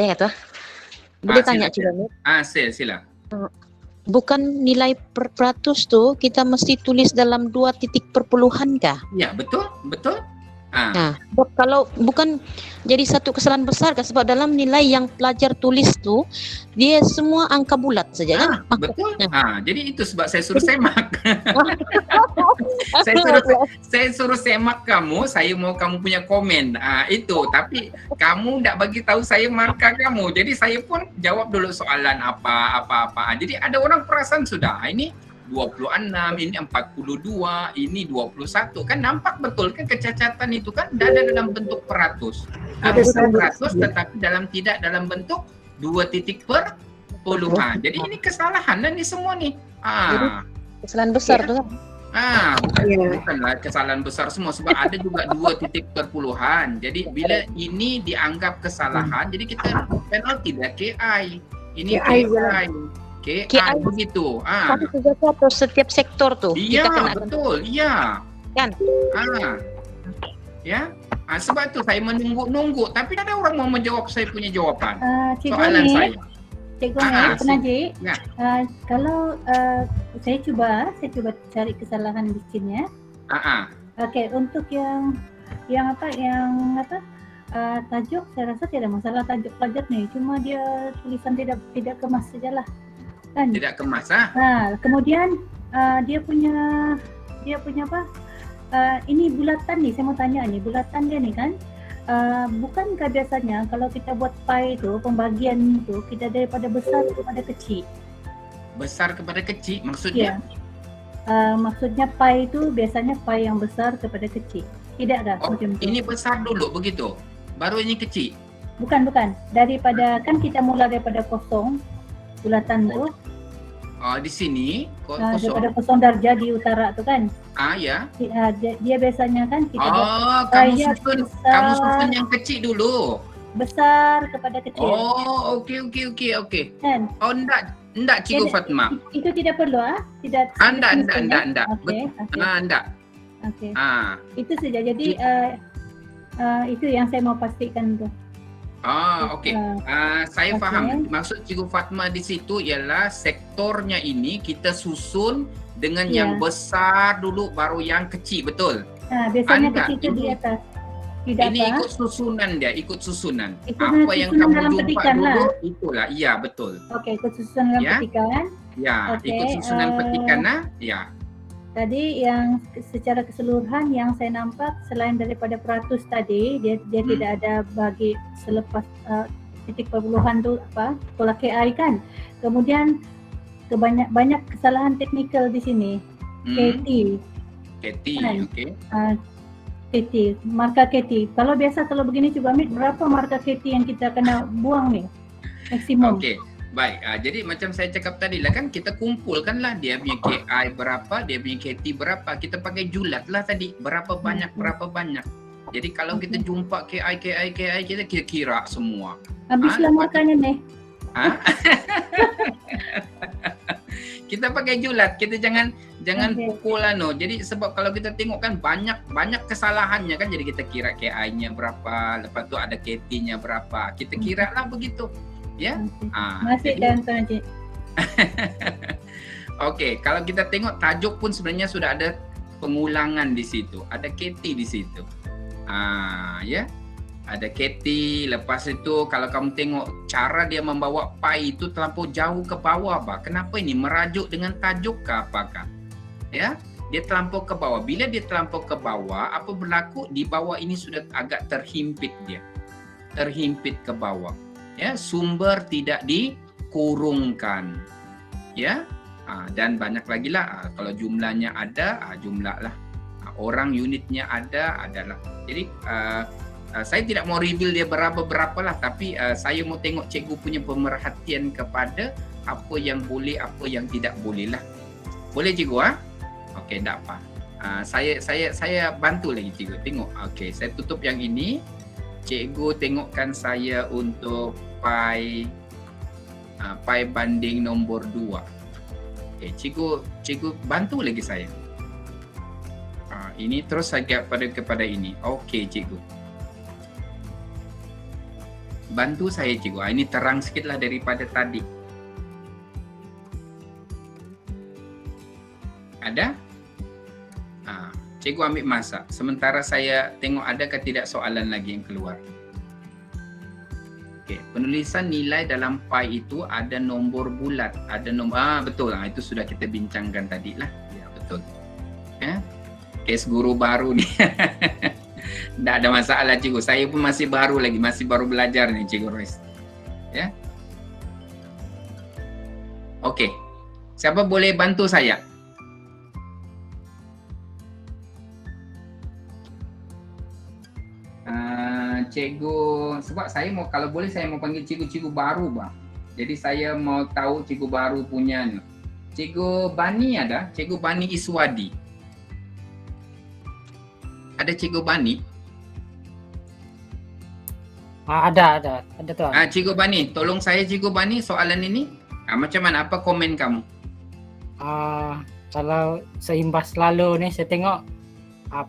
saya kata. Boleh tanya cikgu? Sila. Bukan nilai peratus tuh kita mesti tulis dalam 2 titik perpuluhan kah? Ya, betul. Nah, kalau bukan jadi satu kesalahan besar kan, sebab dalam nilai yang pelajar tulis tuh dia semua angka bulat saja kan? Betul. Jadi itu sebab saya suruh semak. saya suruh semak kamu, saya mau kamu punya komen. Itu, tapi kamu tidak bagi tahu saya markah kamu. Jadi saya pun jawab dulu soalan apa. Jadi ada orang perasan sudah, ini 26, ini 42, ini 21. Kan nampak betul kan kecacatan itu kan ada dalam bentuk peratus. Bisa peratus tetapi tidak dalam bentuk 2 titik perpuluhan. Jadi ini kesalahan dan ini semua nih. Kesalahan besar tuh kan. Bukanlah kesalahan besar semua sebab ada juga 2 titik perpuluhan. Jadi bila ini dianggap kesalahan, jadi kita penalti dah KI. Ini KI begitu. Tapi atau setiap sektor tuh. Iya, betul. Iya. Kan? Ya. Sebab itu saya menunggu, tapi ada orang mau menjawab saya punya jawaban. Soalan saya. Cikgu Najib. Kalau saya cuba cari kesalahan di sini ya. Okey, untuk yang tajuk saya rasa tidak masalah tajuk pelajar nih, cuma dia tulisan tidak kemas sajalah. Kan? Tidak kemas kemudian dia punya apa? Ini bulatan nih, saya mau tanya nih, bulatan dia nih kan, bukankah biasanya kalau kita buat pie itu, pembagian itu kita daripada besar kepada kecil? Besar kepada kecil maksudnya? Maksudnya pie itu biasanya pie yang besar kepada kecil. Tidak dah macam itu. Ini besar dulu begitu, baru ini kecil? Bukan. Daripada kan kita mula daripada kosong, bulatan tu. Di sini kosong. Daripada kosong darjah di utara tu kan. Ya. Dia biasanya kan kita kamu susun yang kecil dulu. Besar kepada kecil. Okey. Kan? Enggak Cikgu Fatma. Itu tidak perlu Tidak. Enggak. Okey. Enggak. Okey. Itu saja. Jadi itu yang saya mau pastikan tu. Okey. Saya faham. Maksud Cikgu Fatma di situ ialah sektornya ini kita susun dengan yang besar dulu baru yang kecil, betul? Biasanya kecil itu di atas. Ini ikut susunan dia, ikut susunan. Apa yang kamu jumpa dulu itulah. Iya, betul. Okey, ikut susunan dalam petikan. Ya, ikut susunan petikan ya. Tadi yang secara keseluruhan yang saya nampak selain daripada peratus tadi, dia tidak ada bagi selepas titik perpuluhan tu pola KI kan. Kemudian banyak kesalahan teknikal di sini. KT, okey. KT, markah KT. Kalau begini coba Amit, berapa markah KT yang kita kena buang nih? Maksimum. Okey. Baik, jadi macam saya cakap tadi lah kan, kita kumpulkanlah dia punya KI berapa, dia punya KT berapa, kita pakai julat lah tadi, berapa banyak. Jadi kalau kita jumpa KI, kita kira semua. Habislah markahnya nih. Kita pakai julat, kita jangan pukul Jadi sebab kalau kita tengok kan banyak kesalahannya kan, jadi kita kira KI-nya berapa, lepas tu ada KT-nya berapa, kita kira lah begitu. Ya. Masih dan Najib. Okey, kalau kita tengok tajuk pun sebenarnya sudah ada pengulangan di situ, ada KT di situ. Ya. Ada KT, lepas itu kalau kamu tengok cara dia membawa pi itu terlampau jauh ke bawah, Kenapa ini? Merajuk dengan tajuk ke apakah? Ya. Dia terlampau ke bawah. Bila dia terlampau ke bawah, apa berlaku? Di bawah ini sudah agak terhimpit dia. Terhimpit ke bawah. Ya, sumber tidak dikurungkan. Ya. Dan banyak lagi lah, kalau jumlahnya ada, jumlah lah. Orang unitnya adalah. Jadi saya tidak mau reveal dia berapa lah, tapi saya mau tengok cikgu punya pemerhatian kepada apa yang boleh, apa yang tidak boleh lah. Boleh cikgu Okey, tak apa. Saya bantu lagi cikgu. Tengok. Okey, saya tutup yang ini. Cikgu tengokkan saya untuk pi banding nombor 2. Okey, cikgu bantu lagi saya. Ini terus saya kepada ini. Okey, cikgu. Bantu saya cikgu. Ini terang sikit lah daripada tadi. Ada? Cikgu ambil masa. Sementara saya tengok adakah tidak soalan lagi yang keluar. Okey, penulisan nilai dalam pi itu ada nombor bulat, ada nombor betul lah, itu sudah kita bincangkan tadi lah. Ya, betul. Kes guru baru ni. Tak ada masalah cikgu. Saya pun masih baru lagi, masih baru belajar ni cikgu Rois. Ya. Okey. Siapa boleh bantu saya? Cikgu, sebab saya mau, kalau boleh saya mau panggil cikgu-cikgu baru bang. Jadi saya mau tahu cikgu baru punya ni. Cikgu Bani ada? Cikgu Bani Iswadi. Ada cikgu Bani? Ada tuan. Cikgu Bani, tolong saya cikgu Bani soalan ini. Macam mana? Apa komen kamu? Kalau seimbas lalu ni saya tengok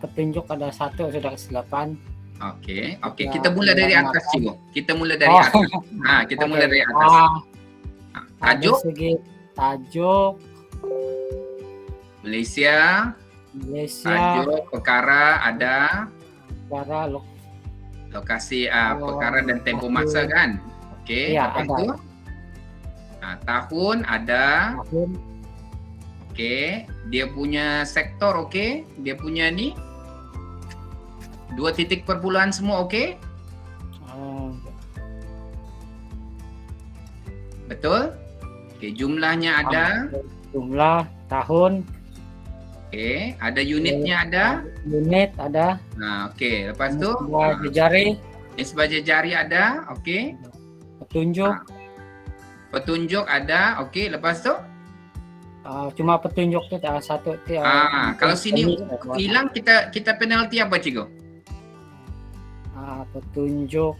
petunjuk ada 1 sudah ke-8. Okey, kita mula dari atas cikgu. Kita mula dari atas. Kita mula dari atas. Tajuk? Segi tajuk Malaysia. Tajuk perkara ada. Perkara lokasi perkara dan tempoh masa kan? Okey, ya, lepas tu tahun ada. Tahun. Okey, dia punya sektor okey, dia punya ni 2 titik perpuluhan semua okey? Betul? Okey, jumlahnya ada. Jumlah, tahun. Okey, ada unitnya ada. Unit ada. Okey, lepas tu jari. Nisbah jari ada, okey. Petunjuk. Petunjuk ada, okey. Lepas tu? Cuma petunjuk tu satu. Kalau sini hilang kita penalti apa cikgu? Petunjuk.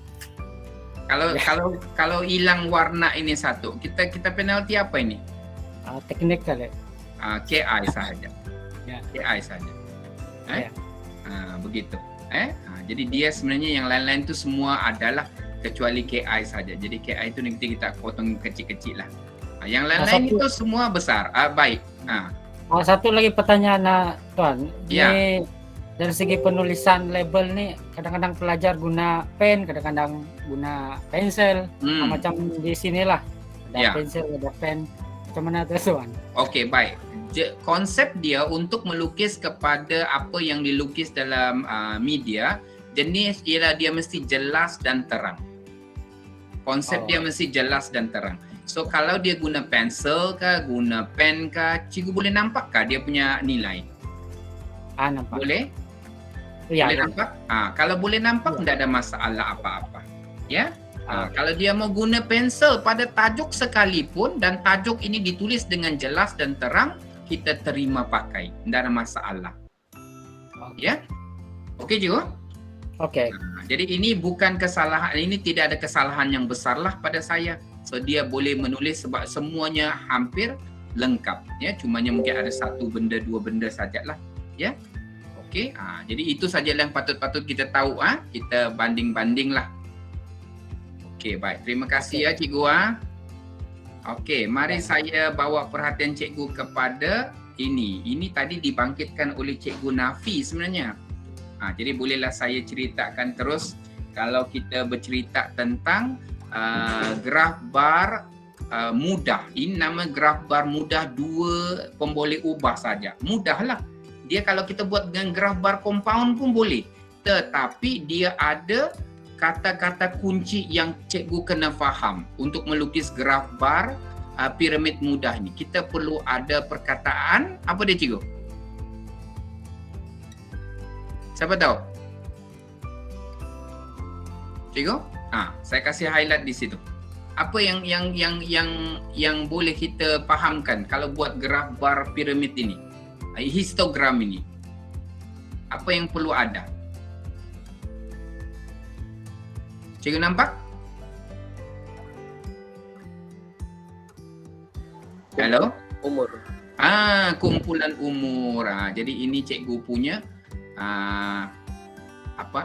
Kalau hilang warna ini satu, kita penalti apa ini? Teknik kali. KI sahaja. Ya. KI sahaja. Ya. Begitu. Jadi dia sebenarnya yang lain-lain tu semua adalah kecuali KI sahaja. Jadi KI itu nanti kita potong kecil-kecil lah. Yang lain-lain itu semua besar. Baik. Satu lagi pertanyaan tuan. Ya. Ini dari segi penulisan label ni kadang-kadang pelajar guna pen, kadang-kadang guna pensel. Macam di sinilah. Ada pensel, ada pen. Macam mana tu tuan? Okey, baik. Konsep dia untuk melukis kepada apa yang dilukis dalam media, jenis ialah dia mesti jelas dan terang. Konsep dia mesti jelas dan terang. So kalau dia guna pensel ke, guna pen ke, cikgu boleh nampak ke dia punya nilai? Nampak. Boleh? Ya, boleh nampak? Kalau boleh nampak tidak ada masalah apa-apa. Ya? Kalau dia mau guna pensel pada tajuk sekalipun dan tajuk ini ditulis dengan jelas dan terang, kita terima pakai. Tidak ada masalah. Ya? Okey cikgu? Okey. Jadi ini bukan kesalahan, ini tidak ada kesalahan yang besar lah pada saya. So dia boleh menulis sebab semuanya hampir lengkap. Ya, cumanya mungkin ada 1 benda, 2 benda sajalah. Ya. Okey, jadi itu sajalah yang patut-patut kita tahu. Kita banding-banding lah. Okey, baik. Terima kasih ya cikgu. Okey, mari saya bawa perhatian cikgu kepada ini. Ini tadi dibangkitkan oleh cikgu Nafi sebenarnya. Jadi bolehlah saya ceritakan terus kalau kita bercerita tentang graf bar mudah. Ini nama graf bar mudah 2 pemboleh ubah saja. Mudahlah. Dia kalau kita buat dengan graf bar compound pun boleh. Tetapi dia ada kata-kata kunci yang cikgu kena faham untuk melukis graf bar piramid mudah ni. Kita perlu ada perkataan, apa dia cikgu? Siapa tahu? Cikgu? Saya kasih highlight di situ. Apa yang boleh kita fahamkan kalau buat graf bar piramid ini? Histogram ini. Apa yang perlu ada? Cikgu nampak? Halo? Umur. Kumpulan umur. Jadi ini cikgu punya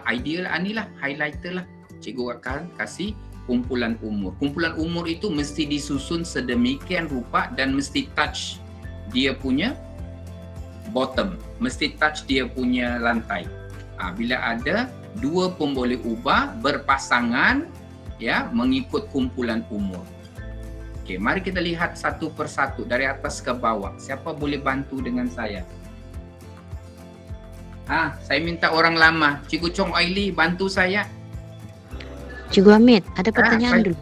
idea lah, inilah highlighter lah. Cikgu akan kasih kumpulan umur. Kumpulan umur itu mesti disusun sedemikian rupa dan mesti touch dia punya bottom, mesti touch dia punya lantai. Bila ada dua pemboleh ubah berpasangan, ya, mengikut kumpulan umur. Okey, mari kita lihat satu persatu dari atas ke bawah. Siapa boleh bantu dengan saya? Saya minta orang lama. Cikgu Chong Oili bantu saya. Cikgu Hamid, ada pertanyaan baik. dulu.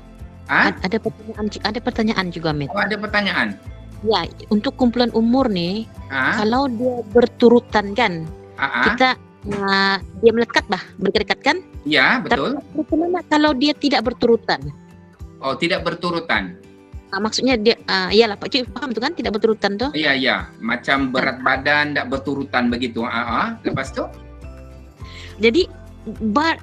Ada pertanyaan Cikgu Hamid. Oh, ada pertanyaan? Ya, untuk kumpulan umur nih, kalau dia berturutan kan, kita dia melekat berdekat kan? Ya, betul. Tapi bagaimana kalau dia tidak berturutan? Oh, tidak berturutan. Maksudnya dia, iyalah Pak Cik paham tu kan, tidak berturutan tu? Iya. Macam berat badan tak berturutan begitu. Lepas tu? Jadi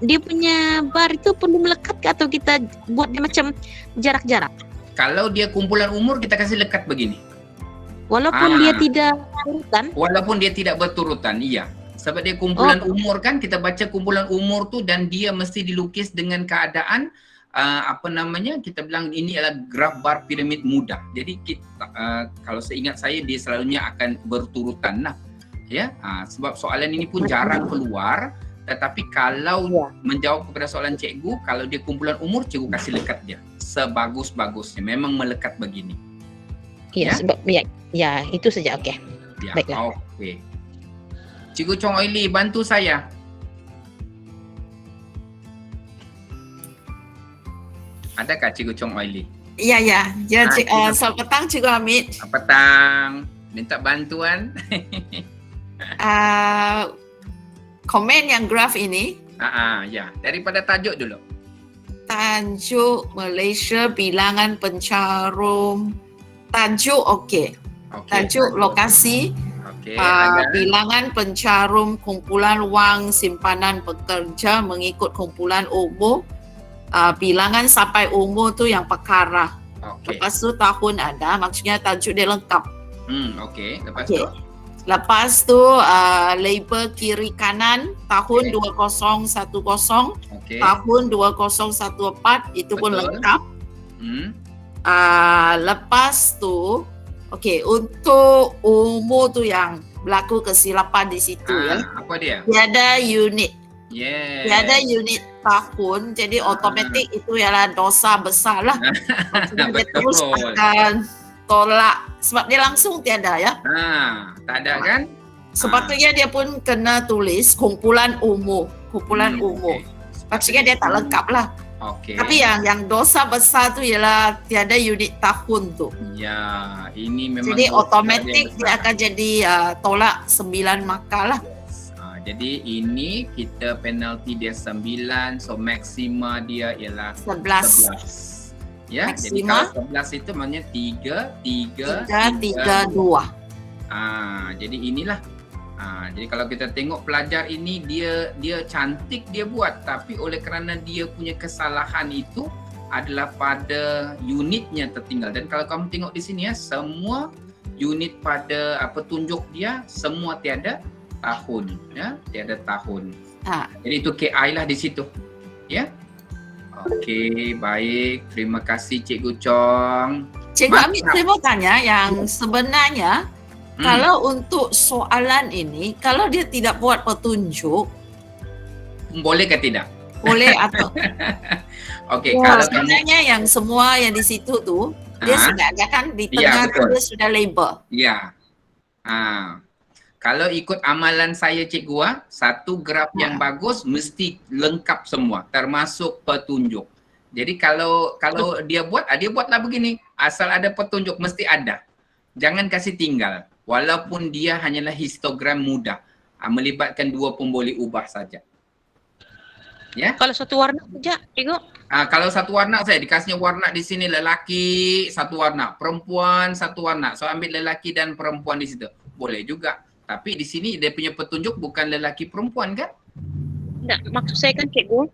dia punya bar itu perlu melekat ke atau kita buat dia macam jarak-jarak? Kalau dia kumpulan umur, kita kasih lekat begini. Walaupun dia tidak berturutan? Walaupun dia tidak berturutan, iya. Sebab dia kumpulan umur kan, kita baca kumpulan umur tu dan dia mesti dilukis dengan keadaan kita bilang ini adalah graf bar piramid mudah. Jadi kita, kalau seingat saya dia selalunya akan berturutan lah, ya. Sebab soalan ini pun jarang keluar. Tetapi kalau menjawab kepada soalan cikgu, kalau dia kumpulan umur, cikgu kasih lekat dia sebagus-bagusnya. Memang melekat begini. Ya, sebab ya itu saja. Okey. Ya, baiklah. Okey. Cikgu Chong Oili bantu saya. Adakah Cikgu Chong Oili? Ya. Selamat petang Cikgu Hamid. Selamat petang. Minta bantuan. Komen yang graf ini. Ya. Daripada tajuk dulu. Tajuk Malaysia bilangan pencarum. Tajuk okey. Tajuk lokasi. Bilangan pencarum kumpulan wang simpanan pekerja mengikut kumpulan umur. Bilangan sampai umur tu yang perkara. Lepas tu tahun ada, maksudnya tajuk dia lengkap. Lepas tu label kiri kanan tahun 2010, tahun 2014 itu pun lengkap. Lepas tu untuk umur tu yang berlaku kesilapan di situ Apa dia? Tiada unit. Yes. Tiada unit tahun, jadi otomatik itu ialah dosa besar lah. Dia terus akan tolak sebab dia langsung tiada ya. Tak ada kan? Sepatutnya dia pun kena tulis kumpulan umur. Maksudnya dia tak lengkap lah. Tapi yang dosa besar tu ialah tiada unit tahun tu. Ya, ini memang jadi otomatik dia akan jadi tolak 9 markah lah. Jadi ini kita penalti dia 9, so maksima dia ialah 11. Ya, maksima, jadi kalau 11 itu maknanya 3, 2. Jadi inilah. Jadi kalau kita tengok pelajar ini dia cantik dia buat, tapi oleh kerana dia punya kesalahan itu adalah pada unitnya tertinggal. Dan kalau kamu tengok di sini ya, semua unit pada petunjuk dia semua tiada tahun, ya, tiada tahun. Jadi itu KI lah di situ, ya. Okey, baik. Terima kasih Cikgu Chong. Cikgu Hamid, saya mau tanya yang sebenarnya kalau untuk soalan ini, kalau dia tidak buat petunjuk, boleh ke tidak? Boleh atau? Okey, kalau sebenarnya yang semua yang di situ tu dia sudah ada kan di tengah dia sudah label. Ya. Kalau ikut amalan saya cikgu, satu graf yang bagus mesti lengkap semua termasuk petunjuk. Jadi kalau dia buatlah begini, asal ada petunjuk mesti ada. Jangan kasih tinggal walaupun dia hanyalah histogram mudah, melibatkan dua pemboleh ubah saja. Ya. Kalau satu warna saja, cikgu. Kalau satu warna saya dikasihnya warna di sini lelaki satu warna, perempuan satu warna. So ambil lelaki dan perempuan di situ. Boleh juga. Tapi di sini dia punya petunjuk bukan lelaki perempuan kan? Tidak, maksud saya kan cikgu.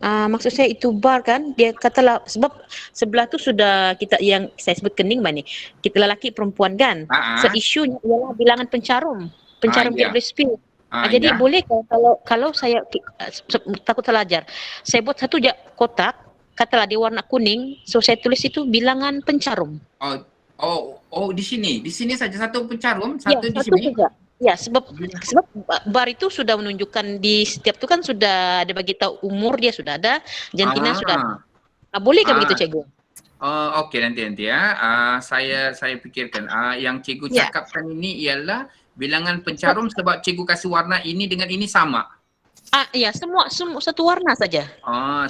Maksud saya itu bar kan, dia katalah sebab sebelah tu sudah kita yang saya sebut kening ni. Kita lelaki perempuan kan. So isunya ialah bilangan pencarum Gillespie. Jadi boleh kalau saya takut salah ajar. Saya buat satu je kotak, katalah dia warna kuning, so saya tulis itu bilangan pencarum. Di sini saja satu pencarum, Ya, satu di satu sini. saja. Ya, sebab bar itu sudah menunjukkan di setiap itu kan sudah ada bagi tahu umur dia sudah ada, jantina sudah ada. Boleh kan begitu Cikgu? Okey, nanti ya. Saya pikirkan. Yang cikgu cakapkan ini ialah bilangan pencarum sebab cikgu kasih warna ini dengan ini sama. Ya, semua satu warna saja.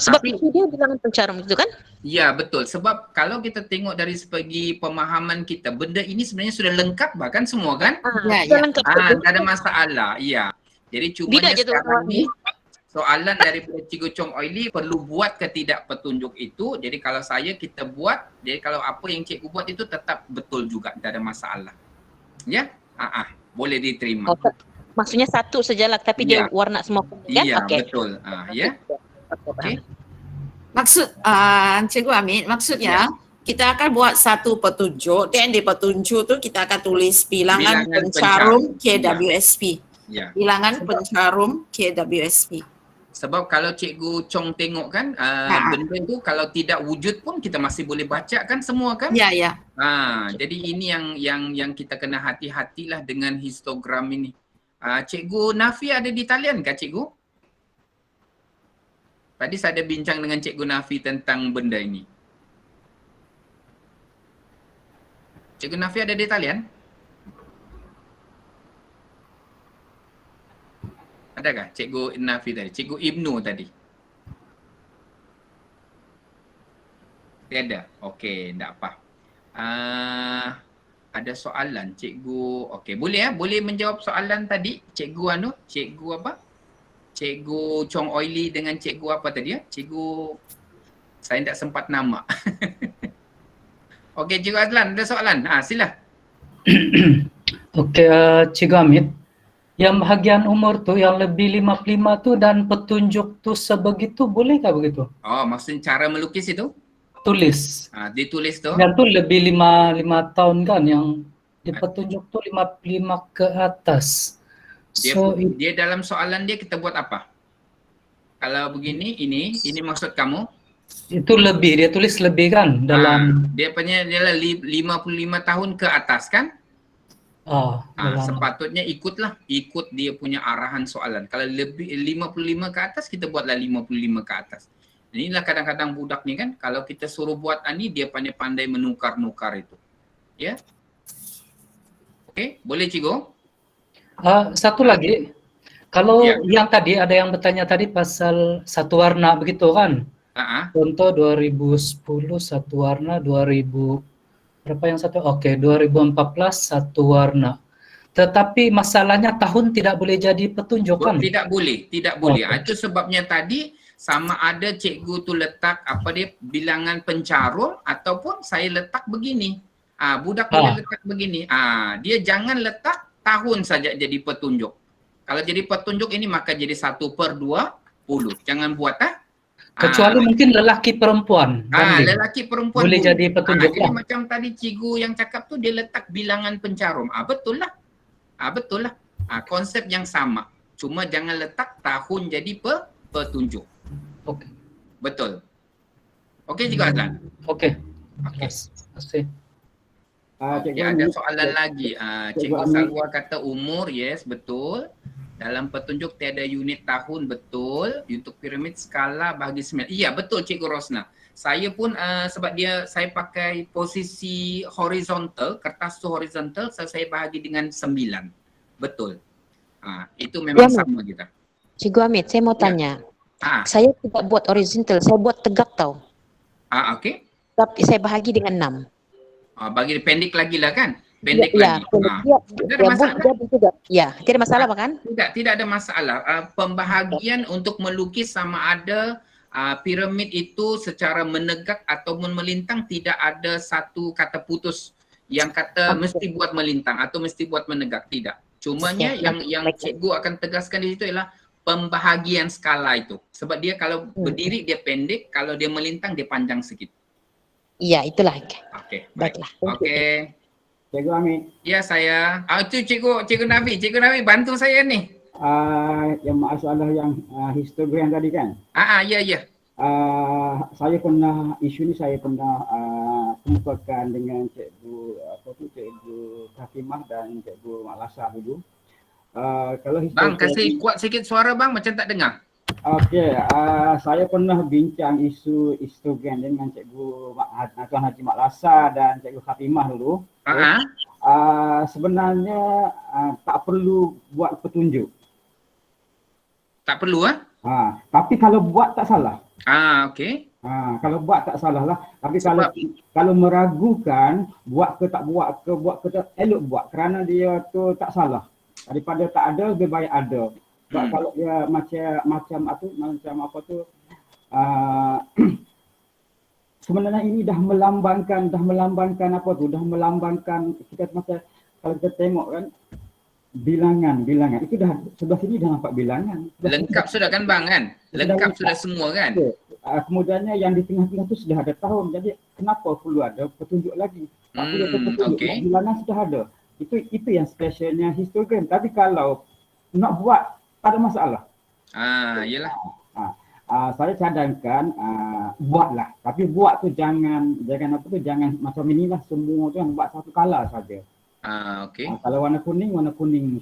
Sebab itu dia bilangan pencarum itu kan? Ya, betul. Sebab kalau kita tengok dari segi pemahaman kita, benda ini sebenarnya sudah lengkap bahkan semua kan? Sudah lengkap. Tak ada masalah. Ya. Jadi cumanya sekarang ni soalan daripada Cikgu Chong Oili perlu buat ke tidak petunjuk itu. Jadi kalau kita buat, jadi kalau apa yang cikgu buat itu tetap betul juga, tak ada masalah. Ya? Boleh diterima. Maksudnya satu sajalah tapi dia warna semua kuning kan? Iya, betul. Ya. Okey. Maksud Cikgu Amit, maksudnya kita akan buat satu petunjuk dan di petunjuk tu kita akan tulis bilangan pencarum KWSP. Ya. Bilangan pencarum KWSP. Sebab kalau Cikgu Chong tengok kan, benda tu kalau tidak wujud pun kita masih boleh baca kan semua kan? Ya, ya. Jadi ini yang kita kena hati-hatilah dengan histogram ini. Cikgu Nafi ada di talian kah Cikgu? Tadi saya ada bincang dengan Cikgu Nafi tentang benda ini. Cikgu Nafi ada di talian? Adakah Cikgu Nafi tadi? Cikgu Ibnu tadi? Tiada? Okey, tak apa. Ada soalan Cikgu. Okey, boleh boleh menjawab soalan tadi Cikgu Cikgu apa? Cikgu Chong Oili dengan Cikgu apa tadi ya? Cikgu saya tak sempat nama. Okey, Cikgu Azlan ada soalan? Sila. Okey, Cikgu Amit. Yang bahagian umur tu yang lebih 55 tu dan petunjuk tu sebegitu, bolehkah begitu? Maksudnya cara melukis itu? Tulis. Ditulis tu? Yang tu lebih 5 tahun kan, yang di petunjuk tu 55 ke atas. Dia dalam soalan dia kita buat apa? Kalau begini, ini maksud kamu? Itu lebih, dia tulis lebih kan dalam. Dia punya dia 55 tahun ke atas kan? Sepatutnya ikut dia punya arahan soalan. Kalau lebih 55 ke atas, kita buatlah 55 ke atas. Inilah kadang-kadang budak ni kan, kalau kita suruh buat ni, dia pandai-pandai menukar-nukar itu. Ya? Okey, boleh Cikgu? Satu lagi, kalau yang tadi ada yang bertanya tadi pasal satu warna begitu kan? Contoh 2010 satu warna, 2000 berapa yang satu? Okey, 2014 satu warna. Tetapi masalahnya tahun tidak boleh jadi petunjuk kan? Tidak boleh. Itu sebabnya tadi sama ada cikgu tu letak bilangan pencarum ataupun saya letak begini. Budak boleh letak begini. Dia jangan letak tahun saja jadi petunjuk. Kalau jadi petunjuk ini maka jadi 1/20. Jangan buat Kecuali mungkin lelaki perempuan. Lelaki perempuan boleh jadi petunjuk. Jadi macam tadi cikgu yang cakap tu dia letak bilangan pencarum. Betul lah. Konsep yang sama. Cuma jangan letak tahun jadi petunjuk. Okey. Betul. Okey Cikgu Azlan. Okey. Terima kasih. Ada soalan lagi. Cikgu Salwa kata umur, yes betul. Dalam petunjuk tiada unit tahun, betul. Untuk piramid skala bahagi 9. Iya betul Cikgu Rosna. Saya pun sebab saya pakai posisi horizontal, kertas tu horizontal, saya bahagi dengan 9. Betul. Itu memang sama kita. Cikgu Amit, saya mau tanya. Saya tidak buat horizontal, saya buat tegak tau. Okey. Tapi saya bahagi dengan 6. Bagi pendek lagi lah kan? Pendek lagi. Tidak ada masalah. Tidak ada masalah kan? Tidak ada masalah. Pembahagian untuk melukis sama ada piramid itu secara menegak ataupun melintang, tidak ada satu kata putus yang kata mesti buat melintang atau mesti buat menegak. Tidak. Cumanya yang cikgu akan tegaskan di situ ialah pembahagian skala itu. Sebab dia kalau berdiri dia pendek, kalau dia melintang dia panjang sikit. Iya, itulah. Okey. Baiklah. Okey. Cikgu Amit. Ya saya. Itu Cikgu Nafi. Cikgu Nafi bantu saya ni. Yang masalah yang histogram tadi kan? Ya. Saya pernah isu ni saya pernah kemukakan dengan Cikgu Fatimah dan Cikgu Mak Lasa dulu. Kalau Bang, kasih kuat sikit suara bang, macam tak dengar. Okey, saya pernah bincang isu histogram dengan Cikgu Tuan Haji Mak Lasa dan Cikgu Fatimah dulu. Sebenarnya tak perlu buat petunjuk. Tak perlu tapi kalau buat tak salah. Okey. Kalau buat tak salah lah. Tapi kalau meragukan buat ke tak buat tak, elok buat kerana dia tu tak salah. Daripada tak ada lebih baik ada. Sebab kalau dia macam apa tu sebenarnya ini dah melambangkan apa tu, dah melambangkan kita macam kalau kita tengok kan bilangan itu dah sebelah sini dah nampak bilangan. Lengkap sudah kan bang kan? Lengkap sudah semua kan? Kemudiannya yang di tengah-tengah tu sudah ada tahun, jadi kenapa perlu ada petunjuk lagi? Tapi petunjuk bilangan sudah ada. Itu yang specialnya histogram. Tapi kalau nak buat tak ada masalah. Yalah. Saya cadangkan buatlah. Tapi buat tu jangan macam inilah semua tu yang buat satu kala saja. Okey. Kalau warna kuning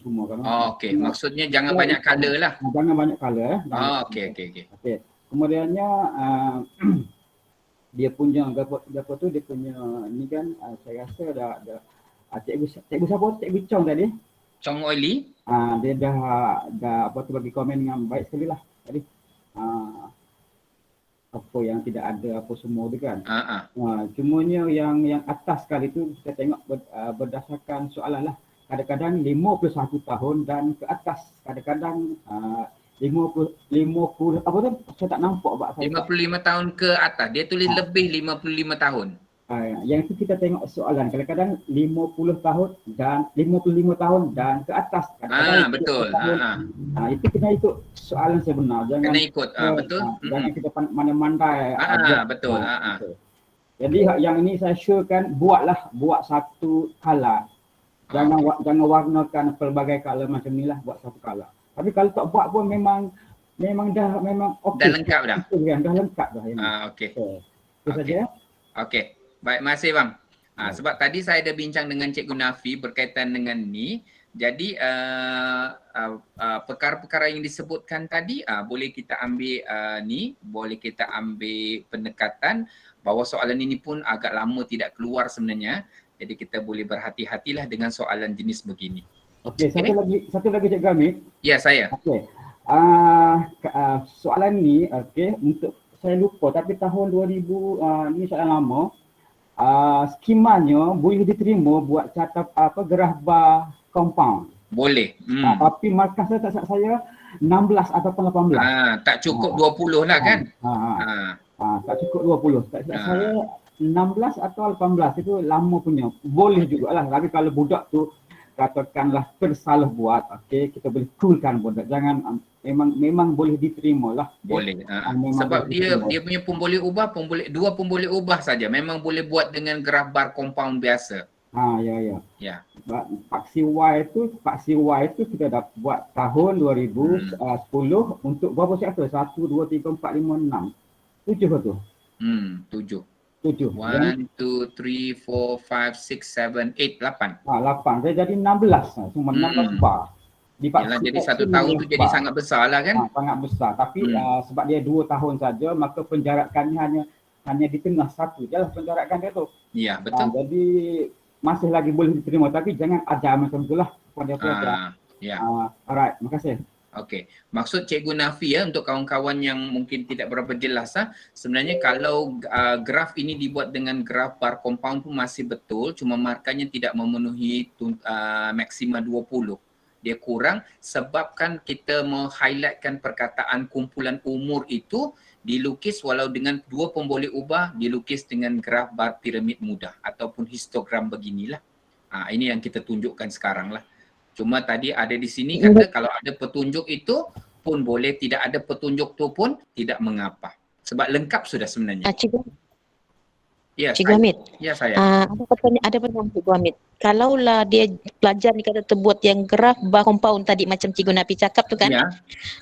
semua. Okey, maksudnya jangan banyak color lah. Jangan banyak color. Okey. Kemudiannya dia punya ni kan saya rasa dah cikgu siapa? Cikgu Chong tadi. Chong Oili. Dia dah apa tu bagi komen dengan baik sekali lah tadi. Apa yang tidak ada apa semua tu kan. Cumanya yang atas sekali tu kita tengok berdasarkan soalan lah. Kadang-kadang 51 tahun dan ke atas. Kadang-kadang 50 apa tu? Saya tak nampak 55 tahun ke atas. Dia tulis lebih 55 tahun. Yang itu kita tengok soalan. Kadang-kadang 50 tahun dan 55 tahun dan ke atas. Betul. Itu kena ikut soalan sebenar. Jangan kena ikut. Betul. Jangan kita mandai-mandai. Betul. Jadi yang ini saya syorkan buat satu kala. Jangan warnakan pelbagai kala macam inilah, buat satu kala. Tapi kalau tak buat pun memang okey. Dah lengkap dah. Dah lengkap dah. Okey. Itu saja. Okey. Baik, terima kasih bang. Sebab tadi saya ada bincang dengan Cikgu Nafi berkaitan dengan ni. Jadi perkara-perkara yang disebutkan tadi boleh kita ambil boleh kita ambil pendekatan bahawa soalan ini pun agak lama tidak keluar sebenarnya. Jadi kita boleh berhati-hatilah dengan soalan jenis begini. Okey, satu lagi Cikgu Hamid. Ya, saya. Okey. Soalan ni untuk saya lupa tapi tahun 2000 ni soalan lama. Skemanya boleh diterima buat catat gerah bar compound. Boleh. Tapi markah saya tak silap saya 16 ataupun 18. Tak cukup 20 lah kan? Tak cukup 20. Tak silap saya 16 atau 18 itu lama punya. Boleh jugalah. Tapi kalau budak tu katakanlah tersalah buat, kita boleh coolkan budak. Jangan memang boleh diterima lah. Boleh. Sebab dia punya pun boleh ubah, dua pun boleh ubah saja. Memang boleh buat dengan graf bar compound biasa. Ya. Paksi Y itu kita dah buat tahun 2010 untuk berapa sektor? 1, 2, 3, 4, 5, 6. 7 tu. 7. 1, 2, 3, 4, 5, 6, 7, 8. 8. Saya jadi 16. Cuma 16 bar. Yalah, jadi 1 tahun tu jadi sangat besar lah kan? Sangat besar. Tapi sebab dia 2 tahun saja, maka penjarakannya hanya di tengah satu je lah penjarakan dia tu. Ya, betul. Jadi masih lagi boleh diterima. Tapi jangan ajar macam itulah pada pelajar. Alright, terima kasih. Okey, maksud Cikgu Nafi untuk kawan-kawan yang mungkin tidak berapa jelas sebenarnya kalau graf ini dibuat dengan graf bar compound pun masih betul, cuma markanya tidak memenuhi maksima 20. Dia kurang sebabkan kita meng-highlightkan perkataan kumpulan umur itu dilukis walau dengan 2 pun boleh ubah, dilukis dengan graf bar piramid mudah ataupun histogram beginilah. Ini yang kita tunjukkan sekarang lah. Cuma tadi ada di sini kata kalau ada petunjuk itu pun boleh, tidak ada petunjuk tu pun tidak mengapa. Sebab lengkap sudah sebenarnya. Cikgu Hamid. Ya, saya. Ada pertanyaan Cikgu Hamid. Kalaulah dia pelajar ni kata terbuat yang graf bar compound tadi macam Cikgu Nafi cakap tu kan. Ya.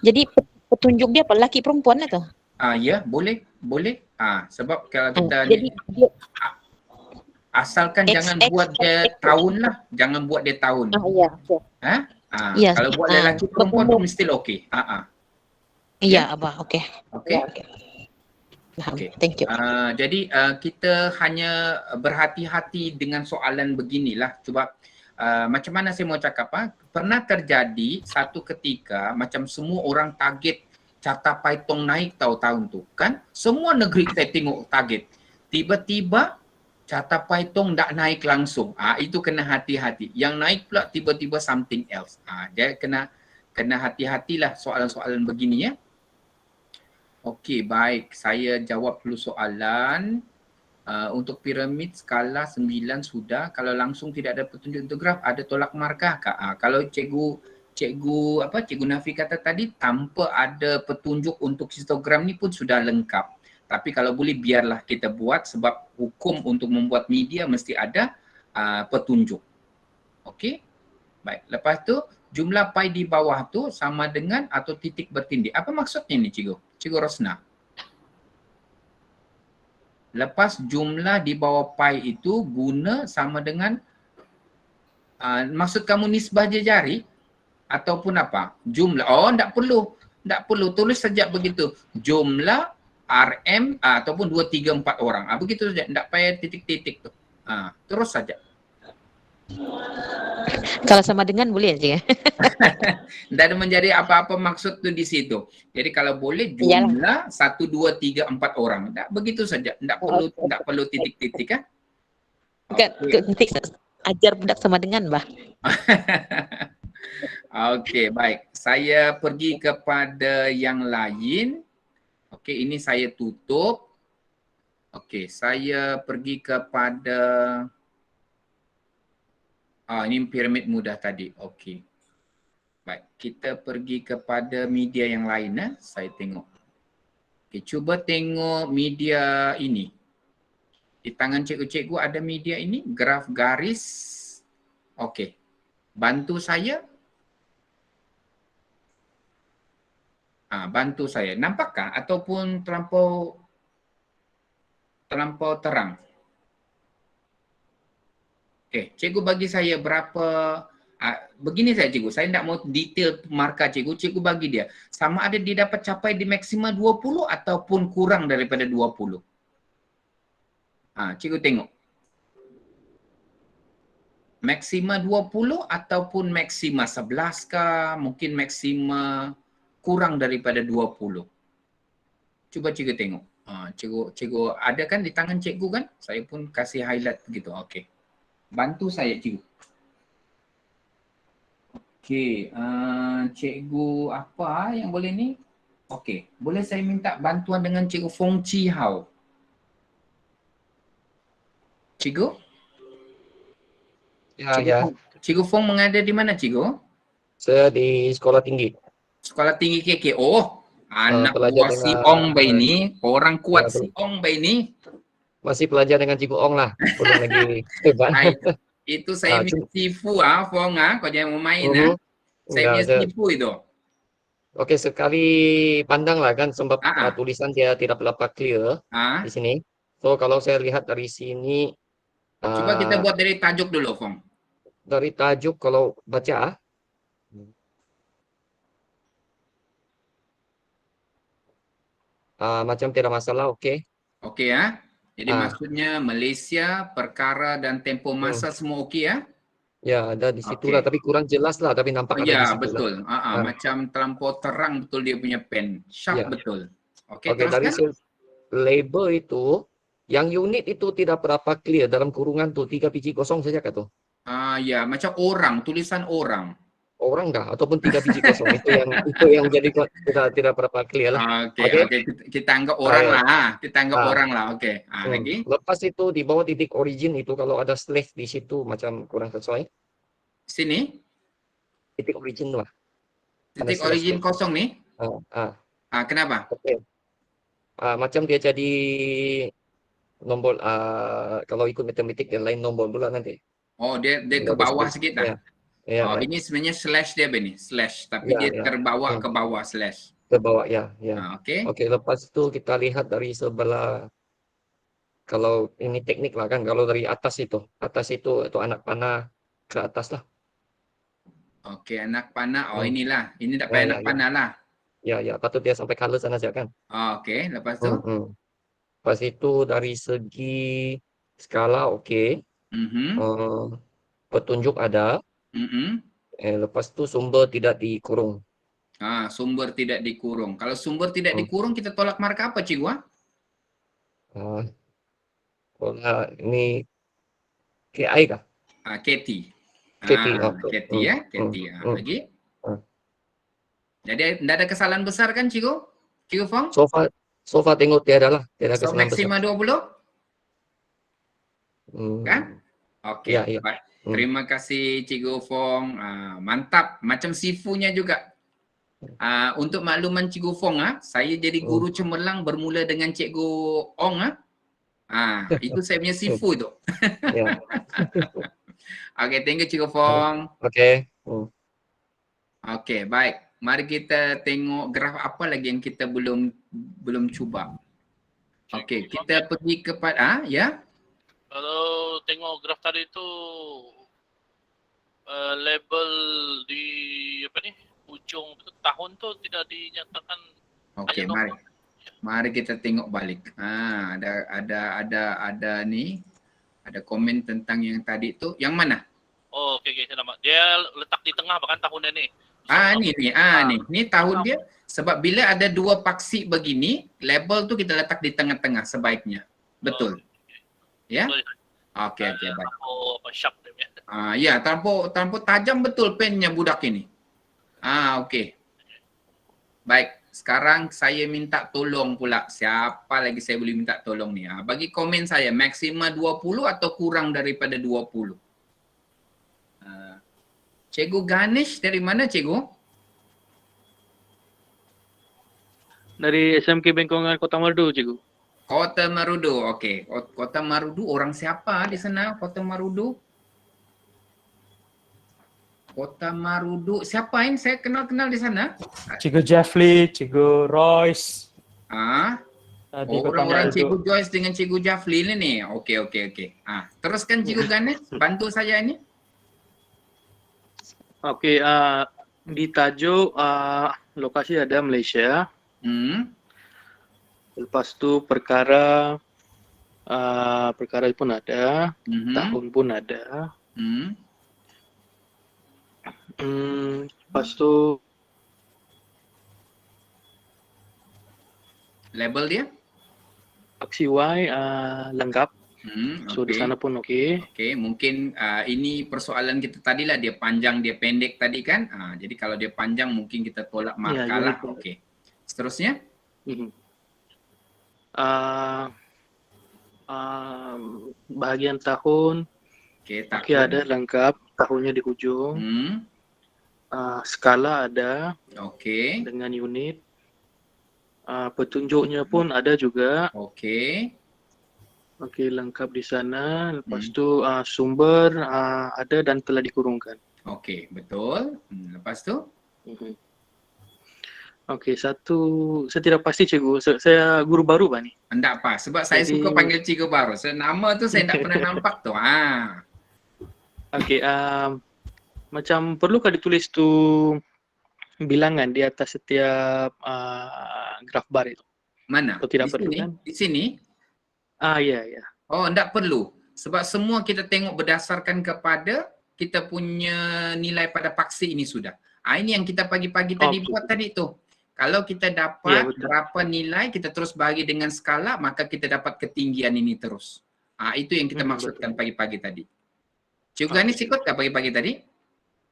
Jadi petunjuk dia apa? Lelaki perempuan lah tu? Ya, boleh. Sebab kalau kita Jadi asalkan jangan buat dia tahun lah, jangan buat dia tahun. Iya. Iya. Kalau buat lelaki perempuan tu mesti okey. Iya, Abah. Okey. Okey. Okay. Thank you. Jadi kita hanya berhati-hati dengan soalan beginilah sebab macam mana saya mau cakap pernah terjadi satu ketika macam semua orang target carta Python naik tahun tu kan, semua negeri kita tengok target, tiba-tiba carta Python tak naik langsung. Itu kena hati-hati. Yang naik pula tiba-tiba something else. Jadi kena hati-hatilah soalan-soalan begini ya. Okey, baik. Saya jawab dulu soalan. Untuk piramid skala 9 sudah. Kalau langsung tidak ada petunjuk untuk graf, ada tolak markah kah? Kalau cikgu Nafi kata tadi, tanpa ada petunjuk untuk histogram ni pun sudah lengkap. Tapi kalau boleh biarlah kita buat sebab hukum untuk membuat media mesti ada petunjuk. Okey? Baik. Lepas tu, jumlah pi di bawah tu sama dengan atau titik bertindih. Apa maksudnya ni cikgu? Cikgu Rosna. Lepas jumlah di bawah pi itu guna sama dengan maksud kamu nisbah jari ataupun apa? Jumlah. Tak perlu tulis saja begitu. Jumlah RM ataupun 2, 3, 4 orang. Begitu saja. Tak payah titik-titik tu. Terus saja. Kalau sama dengan boleh aja ya. Tak ada menjadi apa-apa maksud tu di situ. Jadi kalau boleh jumlah 1, 2, 3, 4 orang. Tak begitu saja. Tak perlu titik-titik kan? Titik ajar budak sama dengan bah. Okey, baik. Saya pergi kepada yang lain. Okey, ini saya tutup. Okey, saya pergi kepada ini piramid mudah tadi. Okey. Baik, kita pergi kepada media yang lain. Saya tengok. Okey, cuba tengok media ini. Di tangan cikgu-cikgu ada media ini, graf garis. Okey. Bantu saya. Bantu saya. Nampakkah ataupun terlampau terang? Okey, cikgu bagi saya berapa, begini saja cikgu, saya tidak mau detail markah cikgu, cikgu bagi dia. Sama ada dia dapat capai di maksima 20 ataupun kurang daripada 20. Cikgu tengok. Maksima 20 ataupun maksima 11 kah, mungkin maksima kurang daripada 20. Cuba cikgu tengok. Cikgu ada kan di tangan cikgu kan? Saya pun kasih highlight begitu. Okey. Bantu saya cikgu. Okey, cikgu apa yang boleh ni? Okey, boleh saya minta bantuan dengan cikgu Fong Chi Hao? Cikgu? Ya. Cikgu Fong mengada di mana cikgu? Saya di sekolah tinggi. Sekolah tinggi KK. Anak buah si Ong Bai ni, orang kuat si Ong Bai ni. Masih pelajar dengan Cikgu Ong lah. Belum lagi hebat. Itu saya punya sifu Fong kau jangan mau main Saya punya sifu itu. Okey, sekali pandang lah kan sebab tulisan dia tidak berapa clear di sini. So kalau saya lihat dari sini coba kita buat dari tajuk dulu, Fong. Dari tajuk kalau baca macam tidak masalah, okey. Okey ya. Jadi maksudnya Malaysia, perkara dan tempoh masa semua okey ya? Ya, ada di situ lah, tapi kurang jelas lah, tapi nampak ada di situ. Betul. Macam terlampau terang betul dia punya pen. Sharp betul. Okey, dari label itu, yang unit itu tidak berapa clear dalam kurungan tu 3 biji kosong saja kah tu? Ya, macam orang, tulisan orang. Orang dah ataupun 3 biji kosong itu yang jadi tidak berapa clear lah. Okey. Kita anggap orang lah. Kita anggap orang lah. Okey. Lagi. Lepas itu di bawah titik origin itu kalau ada slash di situ macam kurang sesuai. Sini. Titik origin lah. Titik origin kosong ni? Kenapa? Okey. Macam dia jadi nombor kalau ikut matematik yang lain nombor pula nanti. Dia ke bawah sikit dah. Ya, ini sebenarnya slash dia ni, slash. Tapi dia terbawa ke bawah slash. bawah. Ke bawah ya, ya. Okey. Oke, lepas itu kita lihat dari sebelah, kalau ini teknik lah kan, kalau dari atas itu anak panah ke atas lah. Okey, anak panah. Oh, Hmm. inilah. Ini tak Ya, payah ya, anak ya. panah lah. Ya, patut dia sampai color sana saja kan. Okey, lepas tu? Lepas itu dari segi skala oke. Petunjuk ada. Lepas itu sumber tidak dikurung. Sumber tidak dikurung. Kalau sumber tidak dikurung, kita tolak markah apa, Cikgu? Ini KI kah? KT. KT, KT ya, KT. Lagi? Jadi tidak ada kesalahan besar kan, Cikgu? Cikgu Fong? So far tengok tiada lah, tiada So kesalahan besar. maksima 20? Kan? Okey. Ya, ya. Baik. Terima kasih Cikgu Fong. Mantap. Macam sifunya juga. Untuk makluman Cikgu Fong, saya jadi guru cemerlang bermula dengan Cikgu Ong. Itu saya punya sifu tu. Ya. Okey, thank you Cikgu Fong. Okey. Okey, baik. Mari kita tengok graf apa lagi yang kita belum cuba. Okey, kita pergi kepada ya. Kalau tengok graf tadi tu label di apa ni ujung tahun tu tidak dinyatakan. Okey, mari kita tengok balik. Ada ni, ada komen tentang yang tadi tu. Yang mana? Oh, okey, saya nampak. Dia letak di tengah bahkan tahunnya ni. Ni tahun dia. Sebab bila ada dua paksi begini, label tu kita letak di tengah-tengah sebaiknya. Betul. Ya? Okey, baik. Apa sharp dia. Ya, terlampau tajam betul pennya budak ini. Okey. Baik, sekarang saya minta tolong pula. Siapa lagi saya boleh minta tolong ni? Bagi komen saya, maksima 20 atau kurang daripada 20? Cikgu Ganesh dari mana, Cikgu? Dari SMK Bengkongan Kota Marudu, Cikgu. Kota Marudu, okey. Kota Marudu, orang siapa di sana Kota Marudu? Kota Marudu, siapa yang saya kenal di sana? Cikgu Jeffrey, Cikgu Royce. Orang-orang Cikgu Joyce dengan Cikgu Jafli ni. Okey. Teruskan Cikgu Ganesh, bantu saya ni. Okey, di tajuk lokasi ada Malaysia. Lepas tu perkara pun ada, tahun pun ada. Lepas tu label dia? Paksi Y lengkap. So di sana pun okey. Okey, mungkin ini persoalan kita tadi lah, dia panjang dia pendek tadi kan. Jadi kalau dia panjang mungkin kita tolak markah lah. Okey. Seterusnya? Bahagian tahun. Okey, ada lengkap, tahunnya di hujung. Skala ada. Okey. Dengan unit. Petunjuknya pun ada juga. Okey. Okey, lengkap di sana. Lepas tu sumber ada dan telah dikurungkan. Okey, betul. Lepas tu? Okey, satu saya tidak pasti Cikgu. Saya guru baru ni. Enggak apa, sebab saya suka panggil Cikgu baru. Nama tu saya tak pernah nampak tu. Okey, macam perlukah ditulis tu bilangan di atas setiap graf bar itu? Mana? Atau tidak di perlu sini? kan? Di sini? Ya. Oh, enggak perlu. Sebab semua kita tengok berdasarkan kepada kita punya nilai pada paksi ini sudah. Ini yang kita pagi-pagi tadi buat tadi tu. Kalau kita dapat berapa nilai, kita terus bahagi dengan skala, maka kita dapat ketinggian ini terus. Itu yang kita maksudkan pagi-pagi tadi. Cikgu Ganesh ikut tak pagi-pagi tadi?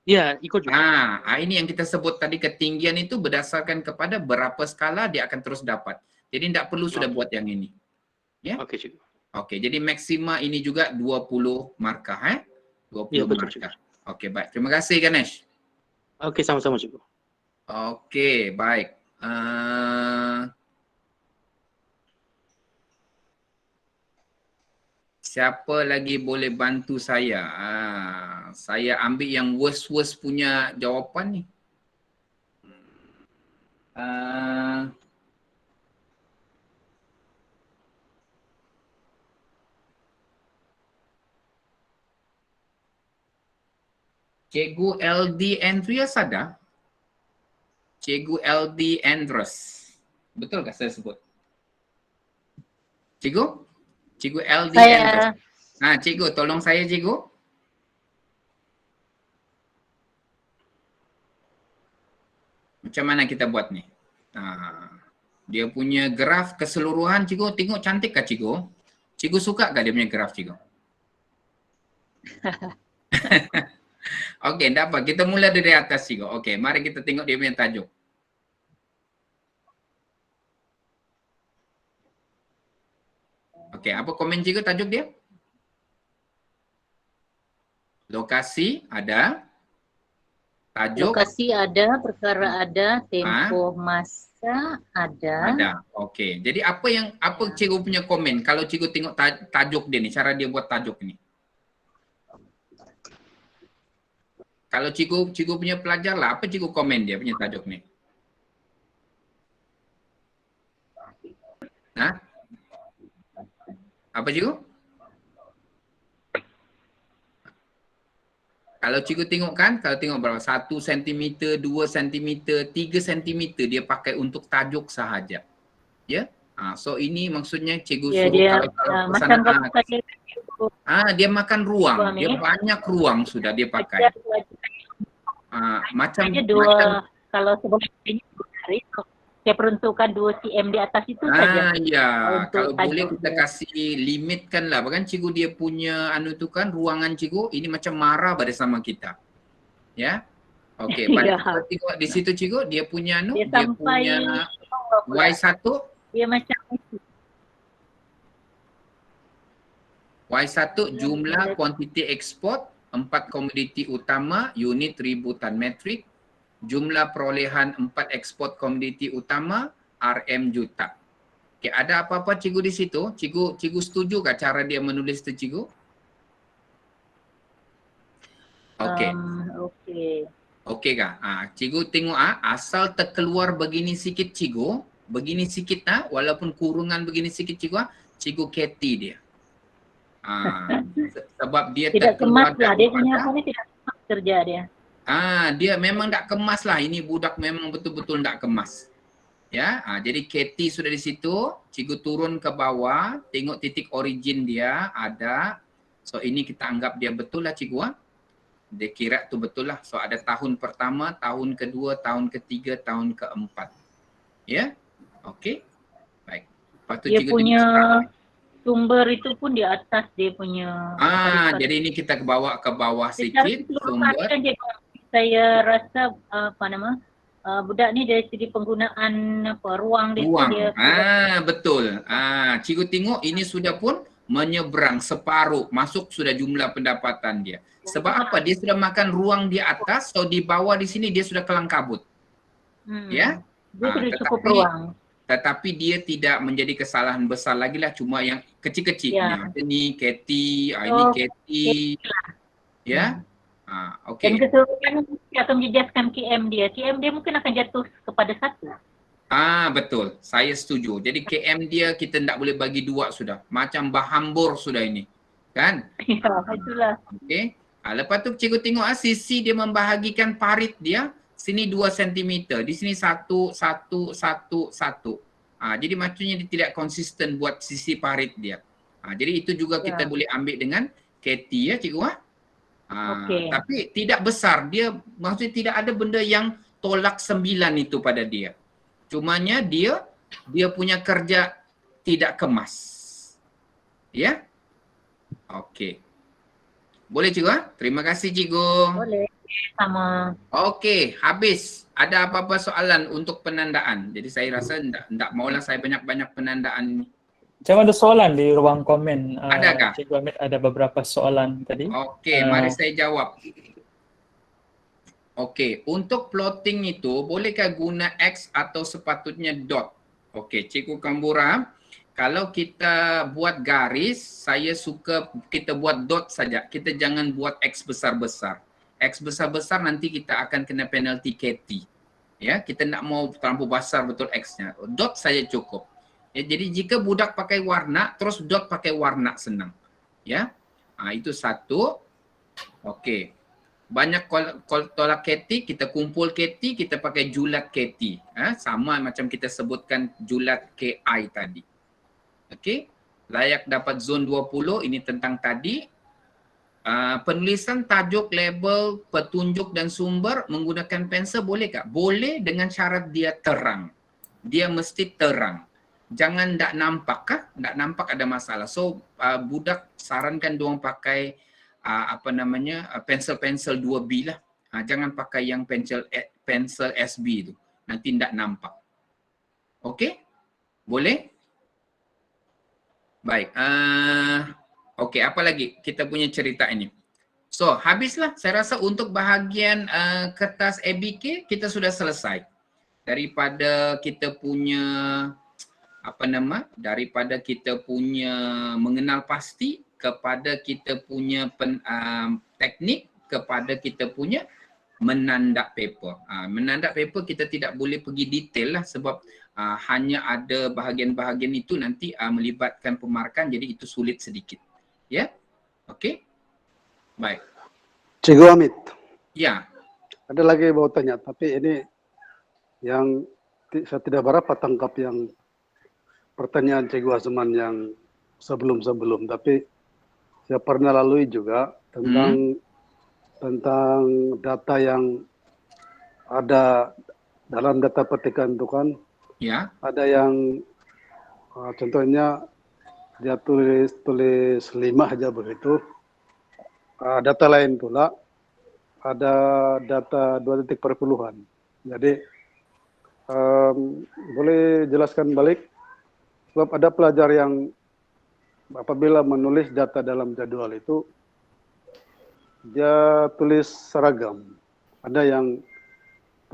Ya, ikut juga. Ini yang kita sebut tadi, ketinggian itu berdasarkan kepada berapa skala dia akan terus dapat. Jadi tidak perlu sudah buat yang ini. Ya? Okey, Cikgu. Okey, jadi maksima ini juga 20 markah. 20 markah. Okey, baik. Terima kasih Ganesh. Okey, sama-sama Cikgu. Okey, baik. Siapa lagi boleh bantu saya? Saya ambil yang worst punya jawapan ni. Cikgu LD Andreas ada? Cikgu LD Andreas. Betul tak saya sebut? Cikgu? Cikgu LD Andreas. Cikgu, tolong saya cikgu. Macam mana kita buat ni? Dia punya graf keseluruhan cikgu, tengok cantik kah cikgu? Cikgu suka kah dia punya graf cikgu? Okey, tak apa. Kita mula dari atas cikgu. Okey, mari kita tengok dia punya tajuk. Okey, apa komen cikgu tajuk dia? Lokasi ada. Tajuk. Lokasi ada, perkara ada, tempoh masa ada. Ada. Okey. Jadi apa cikgu punya komen kalau cikgu tengok tajuk dia ni, cara dia buat tajuk ni? Kalau cikgu punya pelajar lah, apa cikgu komen dia punya tajuk ni? Apa cikgu? Kalau cikgu tengok kan, kalau tengok berapa? 1 cm, 2 cm, 3 cm dia pakai untuk tajuk sahaja. Ya? So ini maksudnya cikgu suruh kalau macam dia makan ruang. Dia banyak ruang sudah dia pakai. Macam kalau sebelum ini saya peruntukkan 2 cm di atas itu saja. Ya, kalau boleh kita kasih limitkan lah. Bahkan cikgu dia punya tu kan ruangan cikgu ini macam marah pada sama kita. Ya. Okey, baik. Kita tengok di situ cikgu dia punya dia punya Y1 dia macam Y1 jumlah kuantiti ekspor 4 komoditi utama unit ribu tan metrik. Jumlah perolehan 4 ekspor komoditi utama RM juta. Okey, ada apa-apa cikgu di situ? Cikgu setuju ke cara dia menulis tu cikgu? Okey. Okey kah? Cikgu tengok asal terkeluar begini sikit cikgu, begini sikit walaupun kurungan begini sikit cikgu, cikgu Katie dia. Sebab dia tidak terkeluar kemas lah, dia punya apa ni tidak kemas kerja dia. Dia memang tak kemas lah. Ini budak memang betul-betul tak kemas. Ya, jadi Katie sudah di situ. Cikgu turun ke bawah, tengok titik origin dia ada. So ini kita anggap dia betul lah cikgu. Dia kira tu betul lah. So ada tahun pertama, tahun kedua, tahun ketiga, tahun keempat. Ya, okey. Baik. Lepas tu dia cikgu punya sumber itu pun di atas dia punya. Jadi ini kita bawa ke bawah sikit sumber. Saya rasa budak ni dari segi penggunaan ruang dia. Betul. Cikgu tengok ini sudah pun menyeberang separuh, masuk sudah jumlah pendapatan dia. Sebab apa? Dia sudah makan ruang di atas, so di bawah di sini dia sudah kelang kabut. Ya. Dia sudah cukup ruang. Tetapi dia tidak menjadi kesalahan besar lagi lah, cuma yang kecil-kecil. Ini Katie, ini Katie. Ya. Okey. Dan keseluruhan akan menjejaskan KM dia. KM dia mungkin akan jatuh kepada 1. Betul. Saya setuju. Jadi KM dia kita tak boleh bagi 2 sudah. Macam bahambur sudah ini. Kan? Ya, itulah. Okey. Lepas tu cikgu tengok sisi dia membahagikan parit dia. Sini 2 cm. Di sini 1, 1, 1, 1. Jadi maksudnya dia tidak konsisten buat sisi parit dia. Jadi itu juga kita boleh ambil dengan Katie ya cikgu. Tapi tidak besar. Dia maksudnya tidak ada benda yang tolak 9 itu pada dia. Cumanya dia punya kerja tidak kemas. Ya? Okey. Boleh cikgu? Terima kasih cikgu. Boleh. Sama. Okey, habis. Ada apa-apa soalan untuk penandaan? Jadi saya rasa tidak maulah saya banyak-banyak penandaan ni. Macam ada soalan di ruang komen. Adakah? Cikgu Hamid ada beberapa soalan tadi. Okey, mari saya jawab. Okey, untuk plotting itu bolehkah guna X atau sepatutnya dot? Okey, Cikgu Kambura, kalau kita buat garis, saya suka kita buat dot saja. Kita jangan buat X besar-besar. X besar-besar nanti kita akan kena penalti KT. Ya, kita nak mau terlampau besar betul X-nya. Dot saja cukup. Ya, jadi jika budak pakai warna, terus dot pakai warna senang. Ya, itu satu. Okey. Banyak tolak KT, kita kumpul KT, kita pakai julat KT. Sama macam kita sebutkan julat KI tadi. Okey. Layak dapat zon 20, ini tentang tadi. Penulisan tajuk, label, petunjuk dan sumber menggunakan pensel boleh tak? Boleh dengan syarat dia terang. Dia mesti terang. Jangan tak nampak kah? Tak nampak ada masalah. So budak sarankan diorang pakai pensel 2B lah. Jangan pakai yang pensel SB tu. Nanti tak nampak. Okey? Boleh? Baik. Okey, apa lagi kita punya cerita ini? So, habislah. Saya rasa untuk bahagian kertas ABK kita sudah selesai. Daripada kita punya daripada kita punya mengenal pasti kepada kita punya teknik kepada kita punya menandak paper. Menandak paper kita tidak boleh pergi detail lah sebab hanya ada bahagian-bahagian itu nanti melibatkan pemarkan, jadi itu sulit sedikit. Ya, okey, baik. Cikgu Hamid. Ya. Ada lagi mau tanya, tapi ini yang saya tidak berapa tangkap yang pertanyaan Cikgu Azman yang sebelum-sebelum, tapi saya pernah lalui juga tentang data yang ada dalam data petikan itu kan. Ya. Ada yang contohnya dia tulis 5 aja begitu. Data lain pula ada data 2 titik perpuluhan. Jadi boleh jelaskan balik sebab ada pelajar yang apabila menulis data dalam jadwal itu dia tulis seragam. Ada yang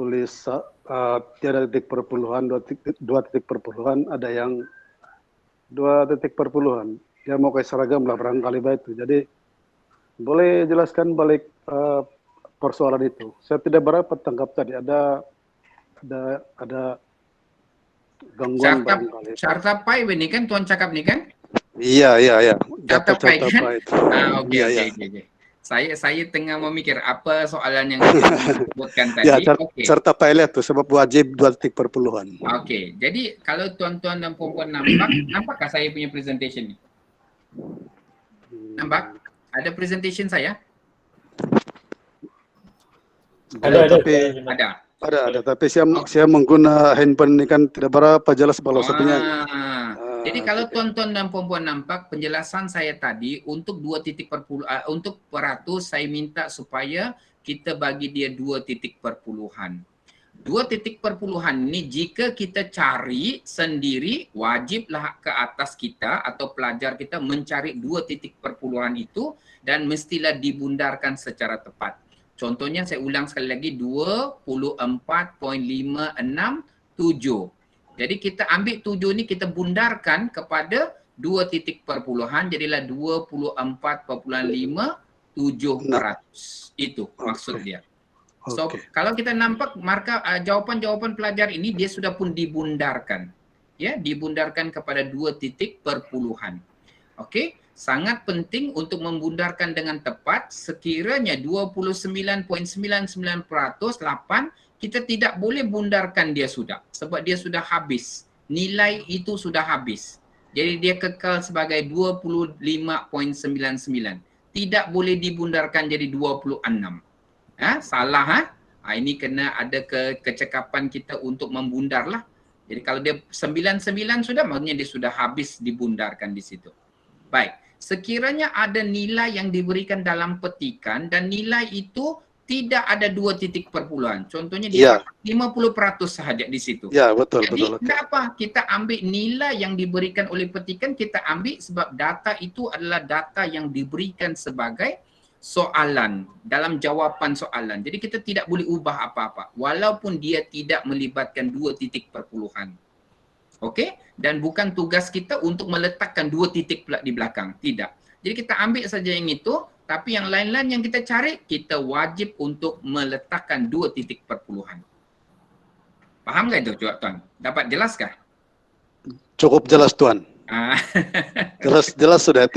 tulis 3 titik perpuluhan, 2 titik perpuluhan, ada yang 2 titik perpuluhan. Dia mau kayak seragam lah barangkali itu. Jadi boleh jelaskan balik persoalan itu. Saya tidak berapa tangkap tadi. Ada gangguan barangkali. Carta Pai ini kan tuan cakap ni kan? Iya. Carta Pai kan? Okey. Saya tengah memikir apa soalan yang disebutkan tadi. Ya, serta pilot tu sebab wajib 2 titik perpuluhan. Okey, jadi kalau tuan-tuan dan puan-puan nampakkah saya punya presentation ni? Nampak? Ada presentation saya? Ada, tapi saya mengguna handphone ni kan tidak berapa jelas kalau satunya. Jadi kalau tuan-tuan dan puan-puan nampak penjelasan saya tadi untuk 2 titik untuk peratus saya minta supaya kita bagi dia 2 titik perpuluhan. 2 titik perpuluhan ni jika kita cari sendiri wajiblah ke atas kita atau pelajar kita mencari 2 titik perpuluhan itu dan mestilah dibundarkan secara tepat. Contohnya saya ulang sekali lagi 24.567. Jadi kita ambil 7 ni kita bundarkan kepada 2 titik perpuluhan jadilah 24.57%. Itu maksud dia. So kalau kita nampak markah jawapan-jawapan pelajar ini dia sudah pun dibundarkan. Ya, dibundarkan kepada 2 titik perpuluhan. Okey, sangat penting untuk membundarkan dengan tepat sekiranya 29.99% kita tidak boleh bundarkan dia sudah sebab dia sudah habis. Nilai itu sudah habis. Jadi dia kekal sebagai 25.99. Tidak boleh dibundarkan jadi 26. Salah ini kena ada kecekapan kita untuk membundar lah. Jadi kalau dia 99 sudah maksudnya dia sudah habis dibundarkan di situ. Baik, sekiranya ada nilai yang diberikan dalam petikan dan nilai itu tidak ada 2 titik perpuluhan. Contohnya dia 50% sahaja di situ. Ya, betul. Jadi kenapa kita ambil nilai yang diberikan oleh petikan, kita ambil sebab data itu adalah data yang diberikan sebagai soalan, dalam jawapan soalan. Jadi kita tidak boleh ubah apa-apa walaupun dia tidak melibatkan 2 titik perpuluhan. Okey? Dan bukan tugas kita untuk meletakkan 2 titik pula di belakang. Tidak. Jadi kita ambil saja yang itu, tapi yang lain-lain yang kita cari, kita wajib untuk meletakkan 2 titik perpuluhan. Paham nggak itu Tuan? Dapat jelas kah? Cukup jelas Tuan. Jelas sudah,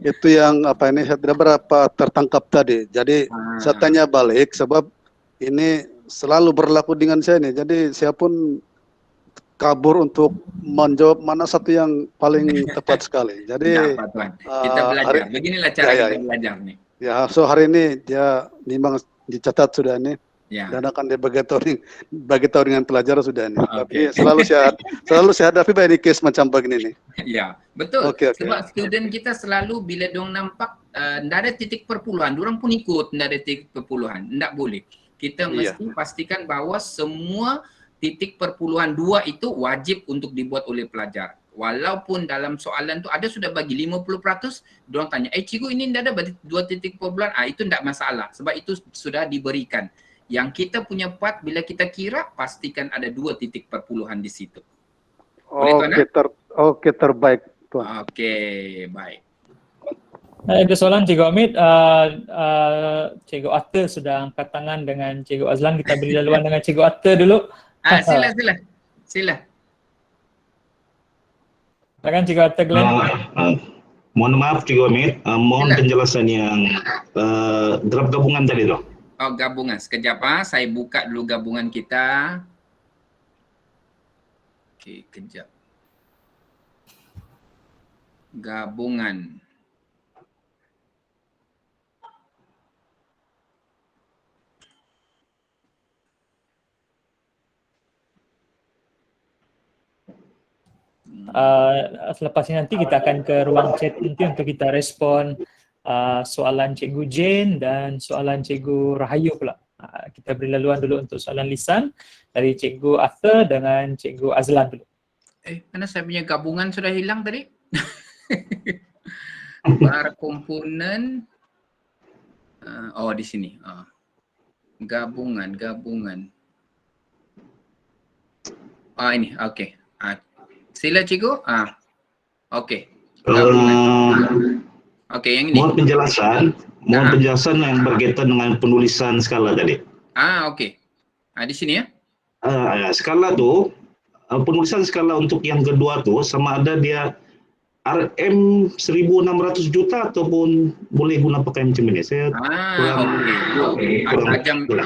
itu yang apa ini saya tidak berapa tertangkap tadi. Jadi saya tanya balik sebab ini selalu berlaku dengan saya nih. Jadi saya pun kabur untuk menjawab mana satu yang paling tepat sekali. Jadi kita belajar. Beginilah cara kita belajar nih. Ya, so hari ini dia memang dicatat sudah nih. Ya. Dan akan dibagi tahu dengan pelajar sudah nih. Tapi selalu saya hadapi banyak case macam begini nih. Ya, betul. Sebab student kita selalu bila dong nampak tidak ada titik perpuluhan, orang pun ikut tidak ada titik perpuluhan. Tidak boleh. Kita mesti pastikan bahawa semua titik perpuluhan 2 itu wajib untuk dibuat oleh pelajar. Walaupun dalam soalan tu ada sudah bagi 50%, diorang tanya, cikgu ini tidak ada 2 titik perpuluhan, itu tidak masalah. Sebab itu sudah diberikan. Yang kita punya part, bila kita kira, pastikan ada 2 titik perpuluhan di situ. Oke, terbaik Tuan. Oke, baik. Ada soalan Cikgu Hamid, Cikgu Atta sudah angkat tangan dengan Cikgu Azlan. Kita beri laluan dengan Cikgu Atta dulu. Sila. Silakan Cikgu Atta Glenn. Mohon maaf Cikgu Hamid, mohon penjelasan yang draft gabungan tadi tu. Oh, gabungan. Sekejap saya buka dulu gabungan kita. Okey, kejap. Gabungan. Selepas ini nanti kita akan ke ruang chat nanti untuk kita respon soalan Cikgu Jane dan soalan Cikgu Rahayu pula. Kita beri laluan dulu untuk soalan lisan dari Cikgu Arthur dengan Cikgu Azlan dulu. Mana saya punya gabungan sudah hilang tadi? Bar komponen. Oh, di sini. Gabungan. Ini, okey. Sila Cikgu. Okey. Okey, yang ini. Mohon penjelasan yang berkaitan dengan penulisan skala tadi. Okey. Di sini ya. Skala tu, penulisan skala untuk yang kedua tu sama ada dia RM 1.600 juta ataupun boleh guna pakai macam ini. Saya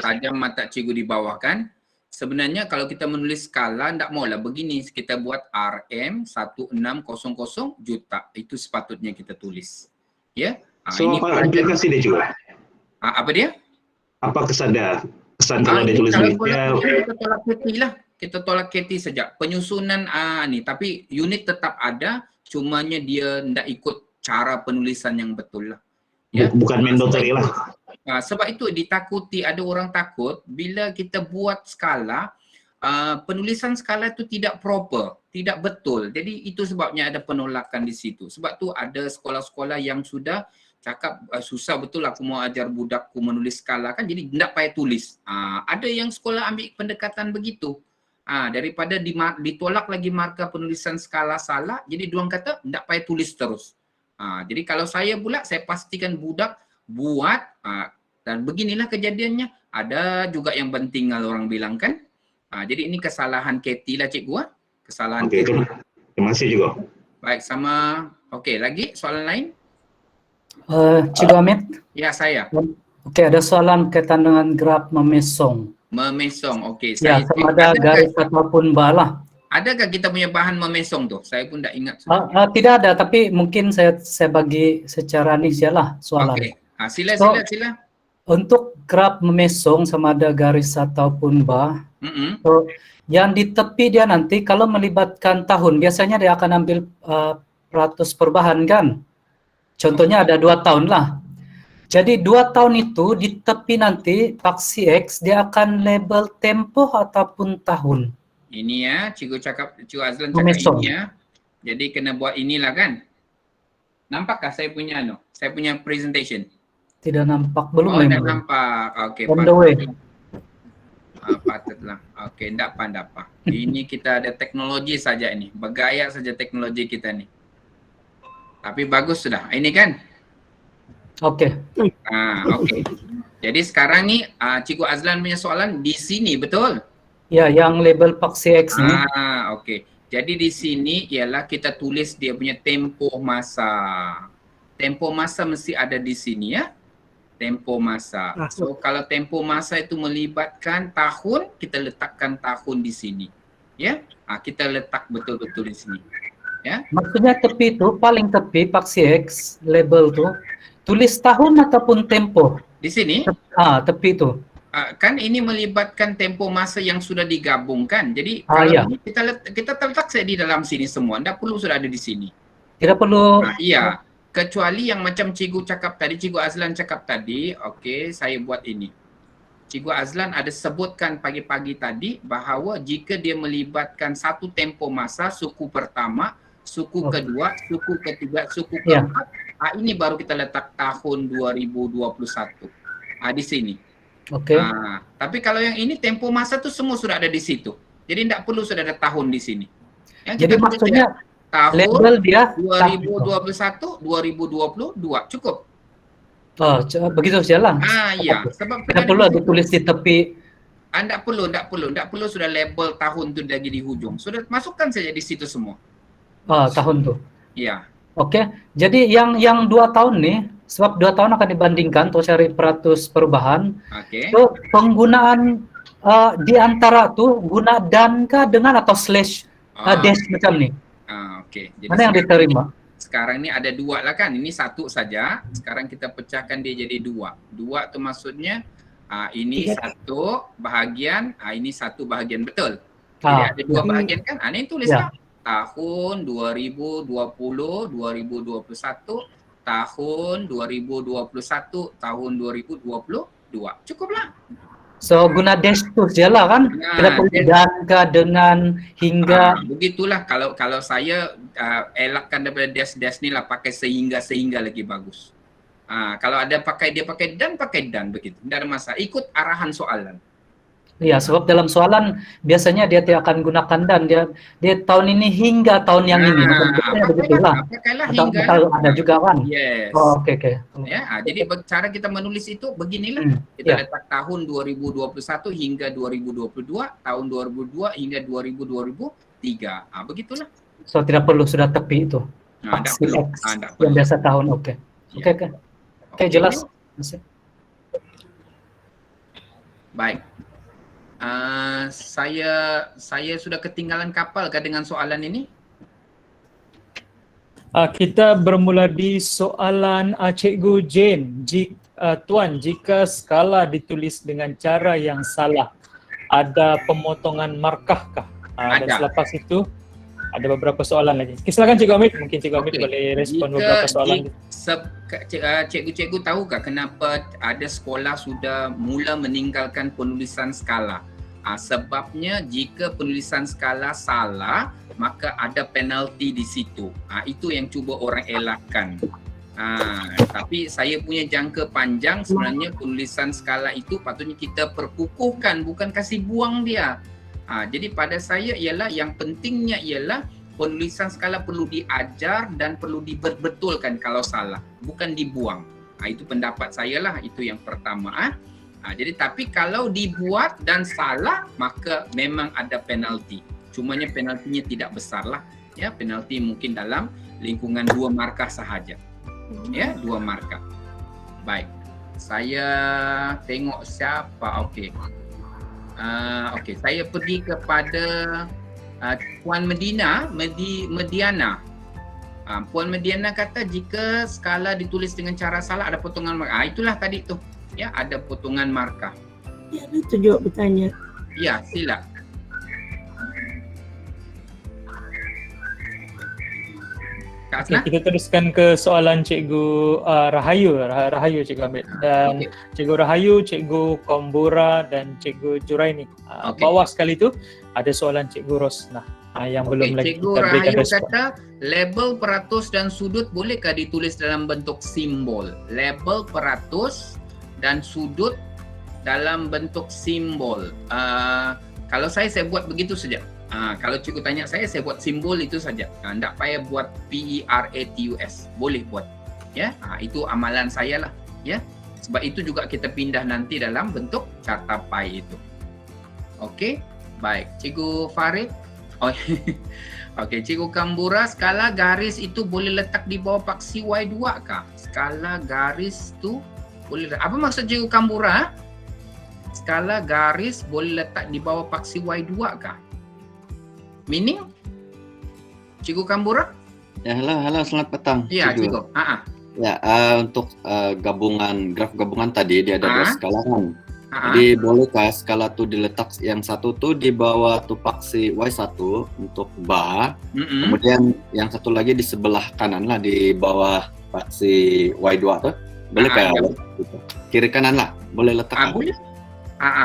tajam mata Cikgu di bawah kan. Sebenarnya kalau kita menulis skala, tidak maulah begini. Kita buat RM 1600 juta. Itu sepatutnya kita tulis. Ya. Ini apa aplikasi dia juga? Apa dia? Apa kesan kalau dia tulis ini? Kita tolak KT lah. Kita tolak KT saja. Penyusunan ni. Tapi unit tetap ada. Cumanya dia tidak ikut cara penulisan yang betul lah. Ya? Bukan mandatory lah. Sebab itu ditakuti, ada orang takut bila kita buat skala, penulisan skala itu tidak proper, tidak betul. Jadi itu sebabnya ada penolakan di situ. Sebab tu ada sekolah-sekolah yang sudah cakap susah betul aku mau ajar budakku menulis skala kan, jadi tidak payah tulis. Ada yang sekolah ambil pendekatan begitu. Daripada ditolak lagi markah penulisan skala salah, jadi diorang kata tidak payah tulis terus. Jadi kalau saya pula, saya pastikan budak buat dan beginilah kejadiannya. Ada juga yang penting kalau orang bilang kan. Jadi ini kesalahan Katie lah Cikgu. Kesalahan Katie. Terima kasih juga. Baik, sama. Okey, lagi soalan lain? Cikgu Hamid? Ya, saya. Okey, ada soalan kaitan dengan graf memesong. Memesong, okey. Ya, sama ada garis ataupun bala. Adakah kita punya bahan memesong tu? Saya pun tak ingat. Tidak ada, tapi mungkin saya bagi secara ni sajalah soalan. Okey. Sila. Untuk graf memesong sama ada garis ataupun bar, so, yang di tepi dia nanti kalau melibatkan tahun, biasanya dia akan ambil peratus perubahan kan? Contohnya ada 2 tahun lah. Jadi 2 tahun itu di tepi nanti paksi X dia akan label tempoh ataupun tahun. Ini ya, Cikgu Azlan cakap ini ya. Jadi kena buat inilah kan? Nampakkah saya punya saya punya presentation? Tidak nampak, belum tidak nampak. Okey, patutlah. Okey, tidak apa. Ini kita ada teknologi saja ini. Bergaya saja teknologi kita ni. Tapi bagus sudah. Ini kan? Okey. Okey. Jadi sekarang ni Cikgu Azlan punya soalan di sini, betul? Ya, yang label Paksi X nih. Okey. Jadi di sini ialah kita tulis dia punya tempoh masa. Tempoh masa mesti ada di sini ya. Tempoh masa. So kalau tempoh masa itu melibatkan tahun, kita letakkan tahun di sini. Ya. Kita letak betul-betul di sini. Ya. Maksudnya tepi itu paling tepi Paksi X label tuh tulis tahun ataupun tempo. Di sini? Tepi itu. Kan ini melibatkan tempoh masa yang sudah digabungkan. Jadi kalau ini kita letak saya di dalam sini semua. Tidak perlu sudah ada di sini. Tidak perlu. Iya. Kecuali yang macam Cikgu cakap tadi, Cikgu Azlan cakap tadi, okey, saya buat ini. Cikgu Azlan ada sebutkan pagi-pagi tadi bahawa jika dia melibatkan satu tempoh masa, suku pertama, suku kedua, suku ketiga, suku keempat, ini baru kita letak tahun 2021. Di sini. Okey. Tapi kalau yang ini tempoh masa tu semua sudah ada di situ. Jadi tidak perlu sudah ada tahun di sini. Jadi maksudnya tahun label dia 2021, 2022 cukup. Begitu jalan. Iya. Sebab tidak perlu ada tulis di tepi. Tidak perlu sudah label tahun tu lagi di hujung. Sudah masukkan saja di situ semua. Tahun tu. Iya. Oke. Jadi yang 2 tahun nih, sebab 2 tahun akan dibandingkan atau cari peratus perubahan. Oke. So, penggunaan di antara tuh guna dan kah dengan atau slash dash macam nih. Okey. Mana yang diterima? Sekarang ni ada 2 lah kan. Ini 1 saja. Sekarang kita pecahkan dia jadi 2. 2 tu maksudnya ini 1 bahagian, ini 1 bahagian betul. Jadi ada 2 bahagian kan? Ini tulislah tahun 2020, 2021, tahun 2021, tahun 2022. Cukuplah. So guna dash tu jelah kan? Kita perlu dan kah dengan hingga. Begitulah kalau saya elakkan daripada dash ni lah, pakai sehingga lagi bagus. Kalau ada pakai dan begitu. Tidak ada masalah. Ikut arahan soalan. Iya, sebab dalam soalan biasanya dia tidak akan gunakan dan dia tahun ini hingga tahun yang ini. Begitulah. Pakailah hingga. Ada juga kan? Yes. Oke. Ya, jadi cara kita menulis itu beginilah. Kita letak tahun 2021 hingga 2022, tahun 2002 hingga 2003. Begitulah. So tidak perlu sudah tepi itu. Tidak perlu. Yang biasa tahun. Oke, jelas. Baik. Saya sudah ketinggalan kapal kah dengan soalan ini? Kita bermula di soalan Cikgu Jane. Tuan, jika skala ditulis dengan cara yang salah, ada pemotongan markah kah? Dan selepas itu ada beberapa soalan lagi. Silakan Cikgu Hamid, mungkin Cikgu Hamid boleh respon beberapa soalan. Cikgu tahukah kenapa ada sekolah sudah mula meninggalkan penulisan skala? Sebabnya jika penulisan skala salah, maka ada penalti di situ. Itu yang cuba orang elakkan. Tapi saya punya jangka panjang, sebenarnya penulisan skala itu patutnya kita perkukuhkan, bukan kasih buang dia. Jadi pada saya ialah yang pentingnya ialah penulisan skala perlu diajar dan perlu diberbetulkan kalau salah, bukan dibuang. Itu pendapat saya lah, itu yang pertama. Jadi tapi kalau dibuat dan salah, maka memang ada penalti. Cumanya penaltinya tidak besar lah. Ya, penalti mungkin dalam lingkungan 2 markah sahaja. Ya, 2 markah. Baik. Saya tengok siapa. Okey. Saya pergi kepada Puan Mediana. Puan Mediana kata jika skala ditulis dengan cara salah ada potongan markah. Itulah tadi tu. Ya, ada potongan markah. Ya, itu juga bertanya. Ya, sila. Kita teruskan ke soalan Cikgu Rahayu Cikgu Hamid. Dan Cikgu Rahayu, Cikgu Kombura dan Cikgu Juraini. Bawah sekali tu ada soalan Cikgu Rosnah yang belum lagi Cikgu kita berikan Rahayu respon. kata label peratus dan sudut bolehkah ditulis dalam bentuk simbol? Label peratus dan sudut dalam bentuk simbol. Kalau saya buat begitu saja. Kalau cikgu tanya saya buat simbol itu saja. Tak payah buat PERATUS. Boleh buat. Ya, itu amalan saya lah. Ya, sebab itu juga kita pindah nanti dalam bentuk carta pie itu. Okey. Baik, Cikgu Farid. Oh, okey, Cikgu Kambura, skala garis itu boleh letak di bawah paksi Y2 kah? Skala garis tu boleh, apa maksud Cikgu Kambura? Skala garis boleh letak di bawah paksi Y2 kah? Meaning? Cikgu Kambura? Ya, halo, selamat petang. Ya, Cikgu. Ya, untuk gabungan, graf gabungan tadi dia ada dua skala kan. Jadi bolehkah skala tu diletak yang satu tu di bawah tu paksi Y1 untuk bar, kemudian yang satu lagi di sebelah kanan lah di bawah paksi Y2 tu. Bolehkah? Kiri kanan lah, boleh letak. Boleh.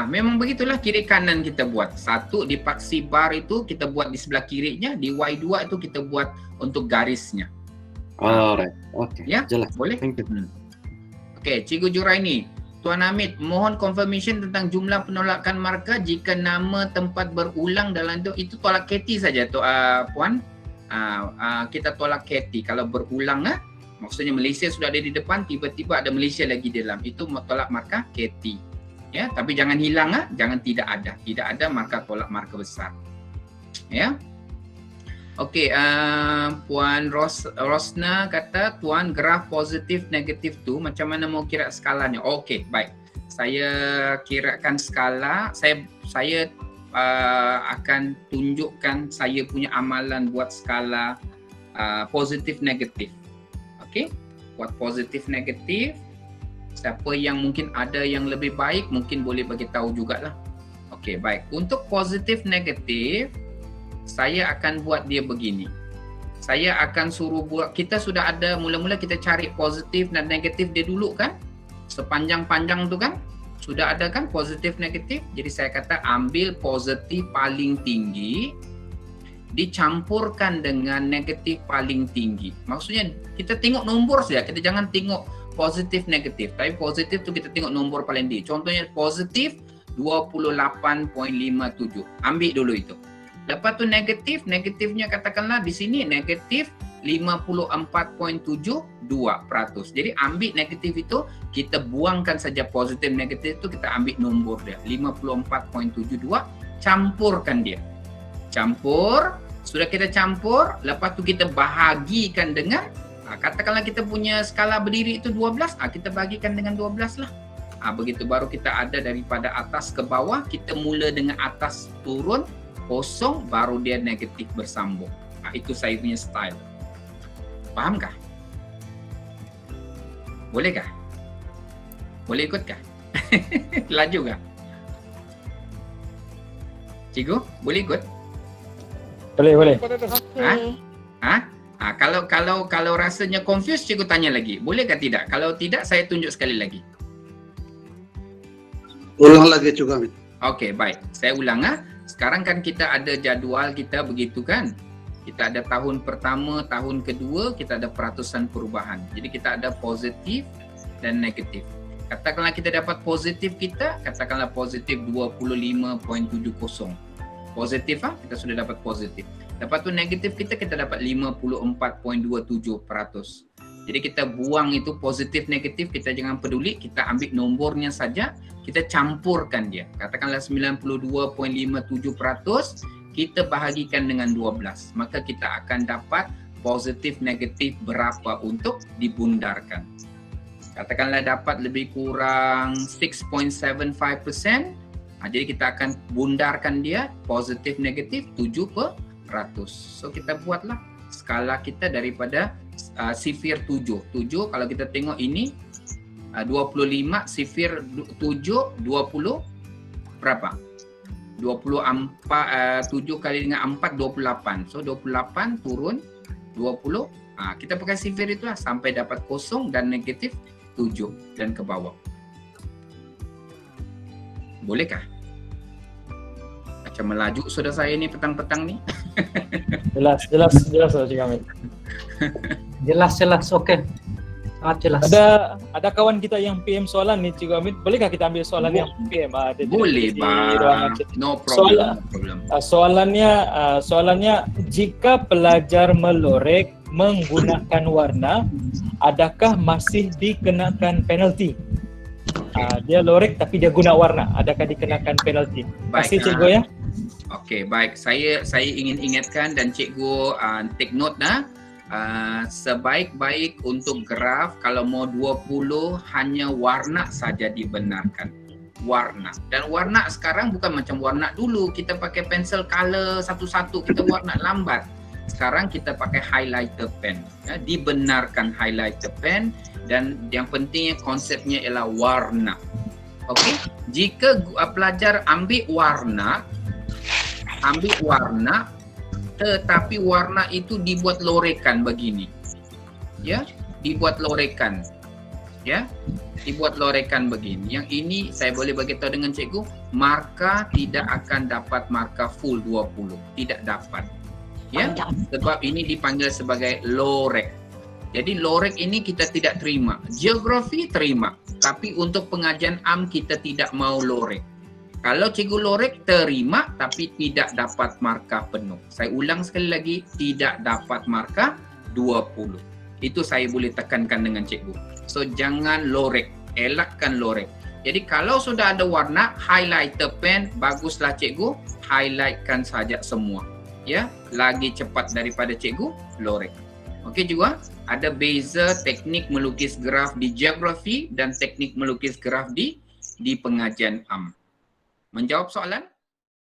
Memang begitulah kiri kanan kita buat. Satu di paksi bar itu kita buat di sebelah kirinya, di Y2 itu kita buat untuk garisnya. Alright, oke. Ya, jelas. Boleh? Oke, Cikgu Juraini. Tuan Hamid, mohon confirmation tentang jumlah penolakan markah jika nama tempat berulang dalam itu tolak KT saja, Puan. Kita tolak KT. Kalau berulang, maksudnya Malaysia sudah ada di depan, tiba-tiba ada Malaysia lagi di dalam. Itu tolak markah KT. Ya, tapi jangan hilang, jangan tidak ada. Tidak ada maka tolak markah besar. Ya. Okey, Puan Rosna kata Tuan graf positif negatif tu macam mana mau kira skalanya? Okey, baik. Saya kirakan skala. Saya akan tunjukkan saya punya amalan buat skala positif negatif. Okey, buat positif negatif. Siapa yang mungkin ada yang lebih baik mungkin boleh bagi tahu jugalah. Okey, baik. Untuk positif negatif saya akan buat dia begini. Saya akan suruh buat, kita sudah ada mula-mula kita cari positif dan negatif dia dulu kan? Sepanjang-panjang tu kan? Sudah ada kan positif negatif? Jadi saya kata ambil positif paling tinggi dicampurkan dengan negatif paling tinggi. Maksudnya kita tengok nombor saja, kita jangan tengok positif negatif. Tapi positif tu kita tengok nombor paling tinggi. Contohnya positif 28.57. Ambil dulu itu. Lepas tu negatifnya katakanlah di sini negatif 54.72%. Jadi ambil negatif itu, kita buangkan saja positif negatif itu, kita ambil nombor dia 54.72, campurkan dia. Campur, sudah kita campur, lepas tu kita bahagikan dengan katakanlah kita punya skala berdiri itu 12, kita bagikan dengan 12 lah. Begitu baru kita ada daripada atas ke bawah, kita mula dengan atas turun kosong, baru dia negatif bersambung. Itu saya punya style. Fahamkah? Bolehkah? Boleh ikutkah? Laju kah? Cikgu, boleh ikut? Boleh. Kalau rasanya confused, cikgu tanya lagi. Bolehkah tidak? Kalau tidak, saya tunjuk sekali lagi. Ulang lagi juga. Okey, baik. Saya ulang. Sekarang kan kita ada jadual kita begitu kan? Kita ada tahun pertama, tahun kedua, kita ada peratusan perubahan. Jadi kita ada positif dan negatif. Katakanlah kita dapat positif kita, katakanlah positif 25.70. Positif kita sudah dapat positif. Lepas tu negatif kita dapat 54.27%. Jadi kita buang itu positif negatif, kita jangan peduli, kita ambil nombornya saja, kita campurkan dia. Katakanlah 92.57%, kita bahagikan dengan 12. Maka kita akan dapat positif negatif berapa untuk dibundarkan. Katakanlah dapat lebih kurang 6.75%. Jadi kita akan bundarkan dia positif negatif 7%. So kita buatlah skala kita daripada sifir 7 kalau kita tengok ini 25 sifir 7 20 berapa? 24 7 kali dengan 4 28. So 28 turun 20. Kita pakai sifir itulah sampai dapat kosong dan negatif 7 dan ke bawah. Bolehkah? Macam melaju sudah saya ni petang-petang ni. Jelas Cik Hamid. Jelas, okey. Sangat jelas. Ada kawan kita yang PM soalan ni Cikgu Hamid, bolehkah kita ambil soalan yang PM? Boleh bang, no problem. Soalannya jika pelajar melorek menggunakan warna, adakah masih dikenakan penalti? Dia lorek tapi dia guna warna, adakah dikenakan penalti? Kasih Cikgu ya. Okey, baik. Saya ingin ingatkan dan cikgu take note dah. Sebaik-baik untuk graf kalau mau 20 hanya warna saja dibenarkan. Warna. Dan warna sekarang bukan macam warna dulu. Kita pakai pensel color satu-satu, kita warna lambat. Sekarang kita pakai highlighter pen. Ya, dibenarkan highlighter pen dan yang pentingnya konsepnya ialah warna. Okey, jika pelajar ambil warna tetapi warna itu dibuat lorekan begini. Ya, dibuat lorekan. Ya, dibuat lorekan begini. Yang ini saya boleh bagi tahu dengan cikgu, markah tidak akan dapat markah full 20. Tidak dapat. Ya, sebab ini dipanggil sebagai lorek. Jadi lorek ini kita tidak terima. Geografi terima, tapi untuk pengajian am kita tidak mau lorek. Kalau cikgu lorek terima tapi tidak dapat markah penuh. Saya ulang sekali lagi, tidak dapat markah 20. Itu saya boleh tekankan dengan cikgu. So jangan lorek, elakkan lorek. Jadi kalau sudah ada warna, highlighter pen, baguslah cikgu, highlightkan saja semua. Ya, lagi cepat daripada cikgu lorek. Okey juga, ada beza teknik melukis graf di geografi dan teknik melukis graf di pengajian am. Menjawab soalan?